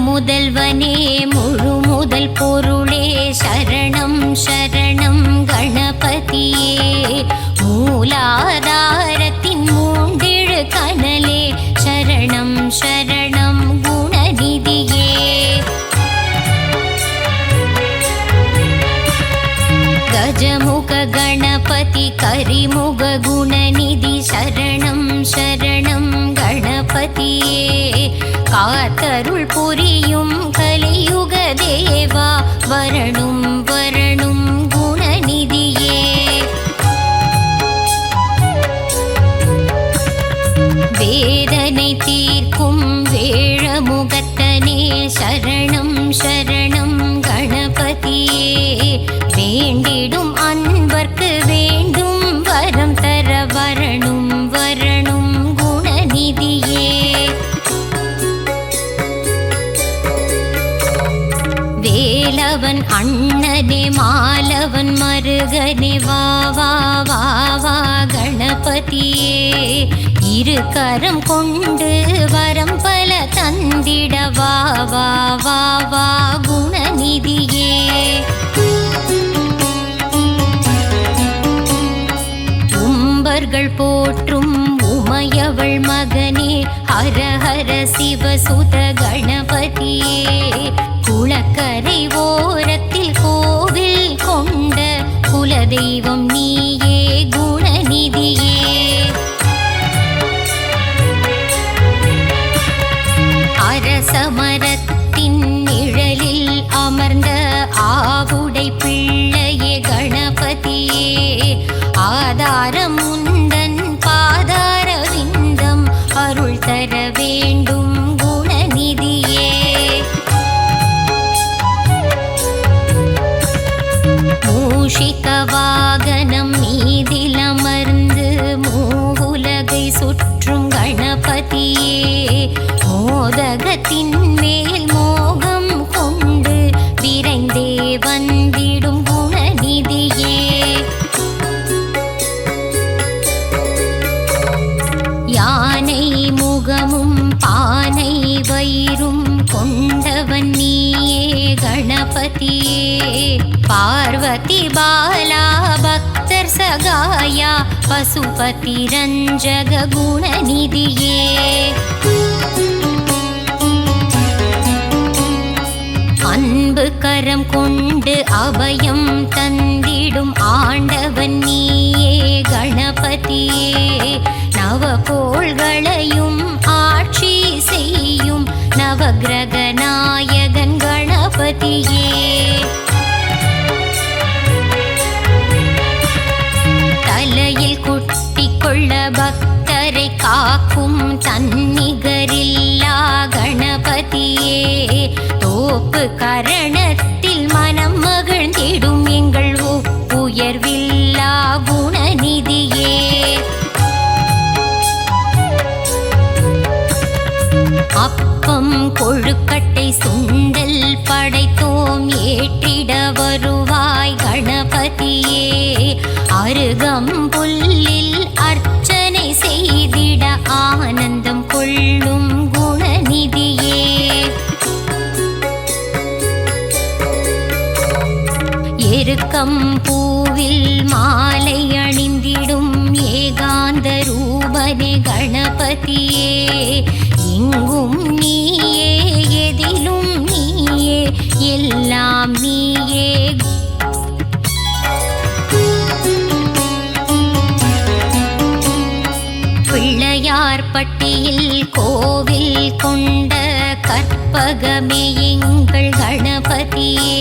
முதல்வனே, முழு முதல் பொருளே, சரணம் சரணம் கணபதியே. மூலாதாரத்தின் மூண்டிழு கனலே, சரணம் சரணம் குணநிதியே. கஜமுக கணபதி கரிமுக குணநிதி, சரணம் சரணம் கணபதியே. காத்தருள் புரியும் கலியுக தேவா, வரணும் வரணும் குணநிதியே. வேதனை தீர்க்கும் வேழமுகத்தனே, வேணும் அன்பர்க்கு வேண்டும் வரம் தர வரணும் வரணும் குணநிதியே. வேலவன் அண்ணனே மாலவன் மருகனே வா வா வா வா கணபதியே. இரு கரம் கொண்டு வரம் பல தந்திட வா வா வா வா குணநிதியே. உம்பர்கள் போற்றும் உமையவள் மகனே ஹர ஹர சிவசுத கணபதியே. குளக்கரை ஓரத்தில் கோவில் கொண்ட குலதெய்வம் நீயே குணநிதியே. அரசமரத்தின் நிழலில் அமர்ந்த ஆவுடை பிள்ளையே கணபதியே. ஆதாரம் உந்தன் பாதார விந்தம் அருள் தர வேண்டும் குணநிதியே. மூஷிக வாகனம் மீதிலமர்ந்து மூவுலகை சுற்றும் கணபதியே. மோதகத்தின் மேல் மோகம் கொண்டு விரைந்தே வந்திடும் குணநிதியே. யானை முகமும் பானை வயிறும் கொண்டவன் நீயே கணபதியே. பார்வதி பாலா பக்தர் சகாயா பசுபதி ரஞ்சக குணநிதியே. அன்பு கரம் கொண்டு அபயம் தந்திடும் ஆண்டவன் நீயே கணபதியே. நவகோள்களையும் ஆட்சி செய்யும் நவகிரக நாயகன் கணபதியே. தலையில் குட்டி கொள்ள பக்தரை காக்கும் தன்னிகரில்லா கணபதியே. தோப்பு கரணத்தில் மனம் மகிழ்ந்திடும் எங்கள் உயர்வில்லா குணநிதியே. அப்பம் கொழுக்கட்டை சுண்டல் படைத்தோம் ஏற்றிட வருவாய் கணபதியே. அருகம்புல்லில் அர்ச்சனை செய்திட ஆனந்தம் கொள்ளும் குணநிதியே. எருக்கம் பூவில் மாலை அணிந்திடும் ஏகாந்த ரூபனே கணபதியே. எங்கும் நீயே எதிலும் நீயே எல்லாம் நீயே. பிள்ளையார்பட்டியில் கோவில் கொண்ட கற்பகமே எங்கள் கணபதியே.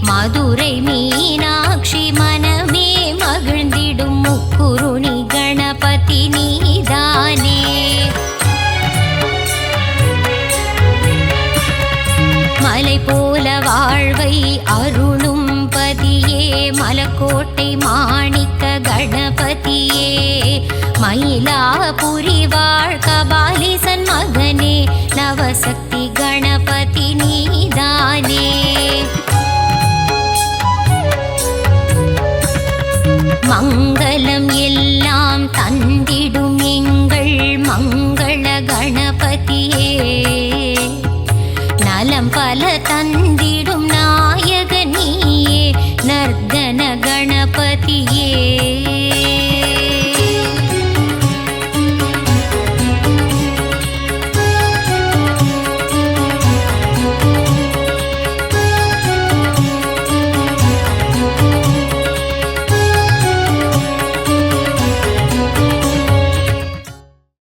மதுரை மீனாட்சி மனமே மகிழ்ந்திடும் முக்குருணி கணபதி நீதானே. மலை போல வாழ்வை அருளும் பதியே மலக்கோட்டை மாணிக்க கணபதியே. மயிலாபுரி வாழ் கபாலிசன் மகனே நவசக்தி கணபதி நீதானே. மங்களம் எல்லாம் தந்திடும் எங்கள் மங்கள கணபதியே. நலம் பல தந்திடும் நாயக நீயே நர்தன கணபதியே.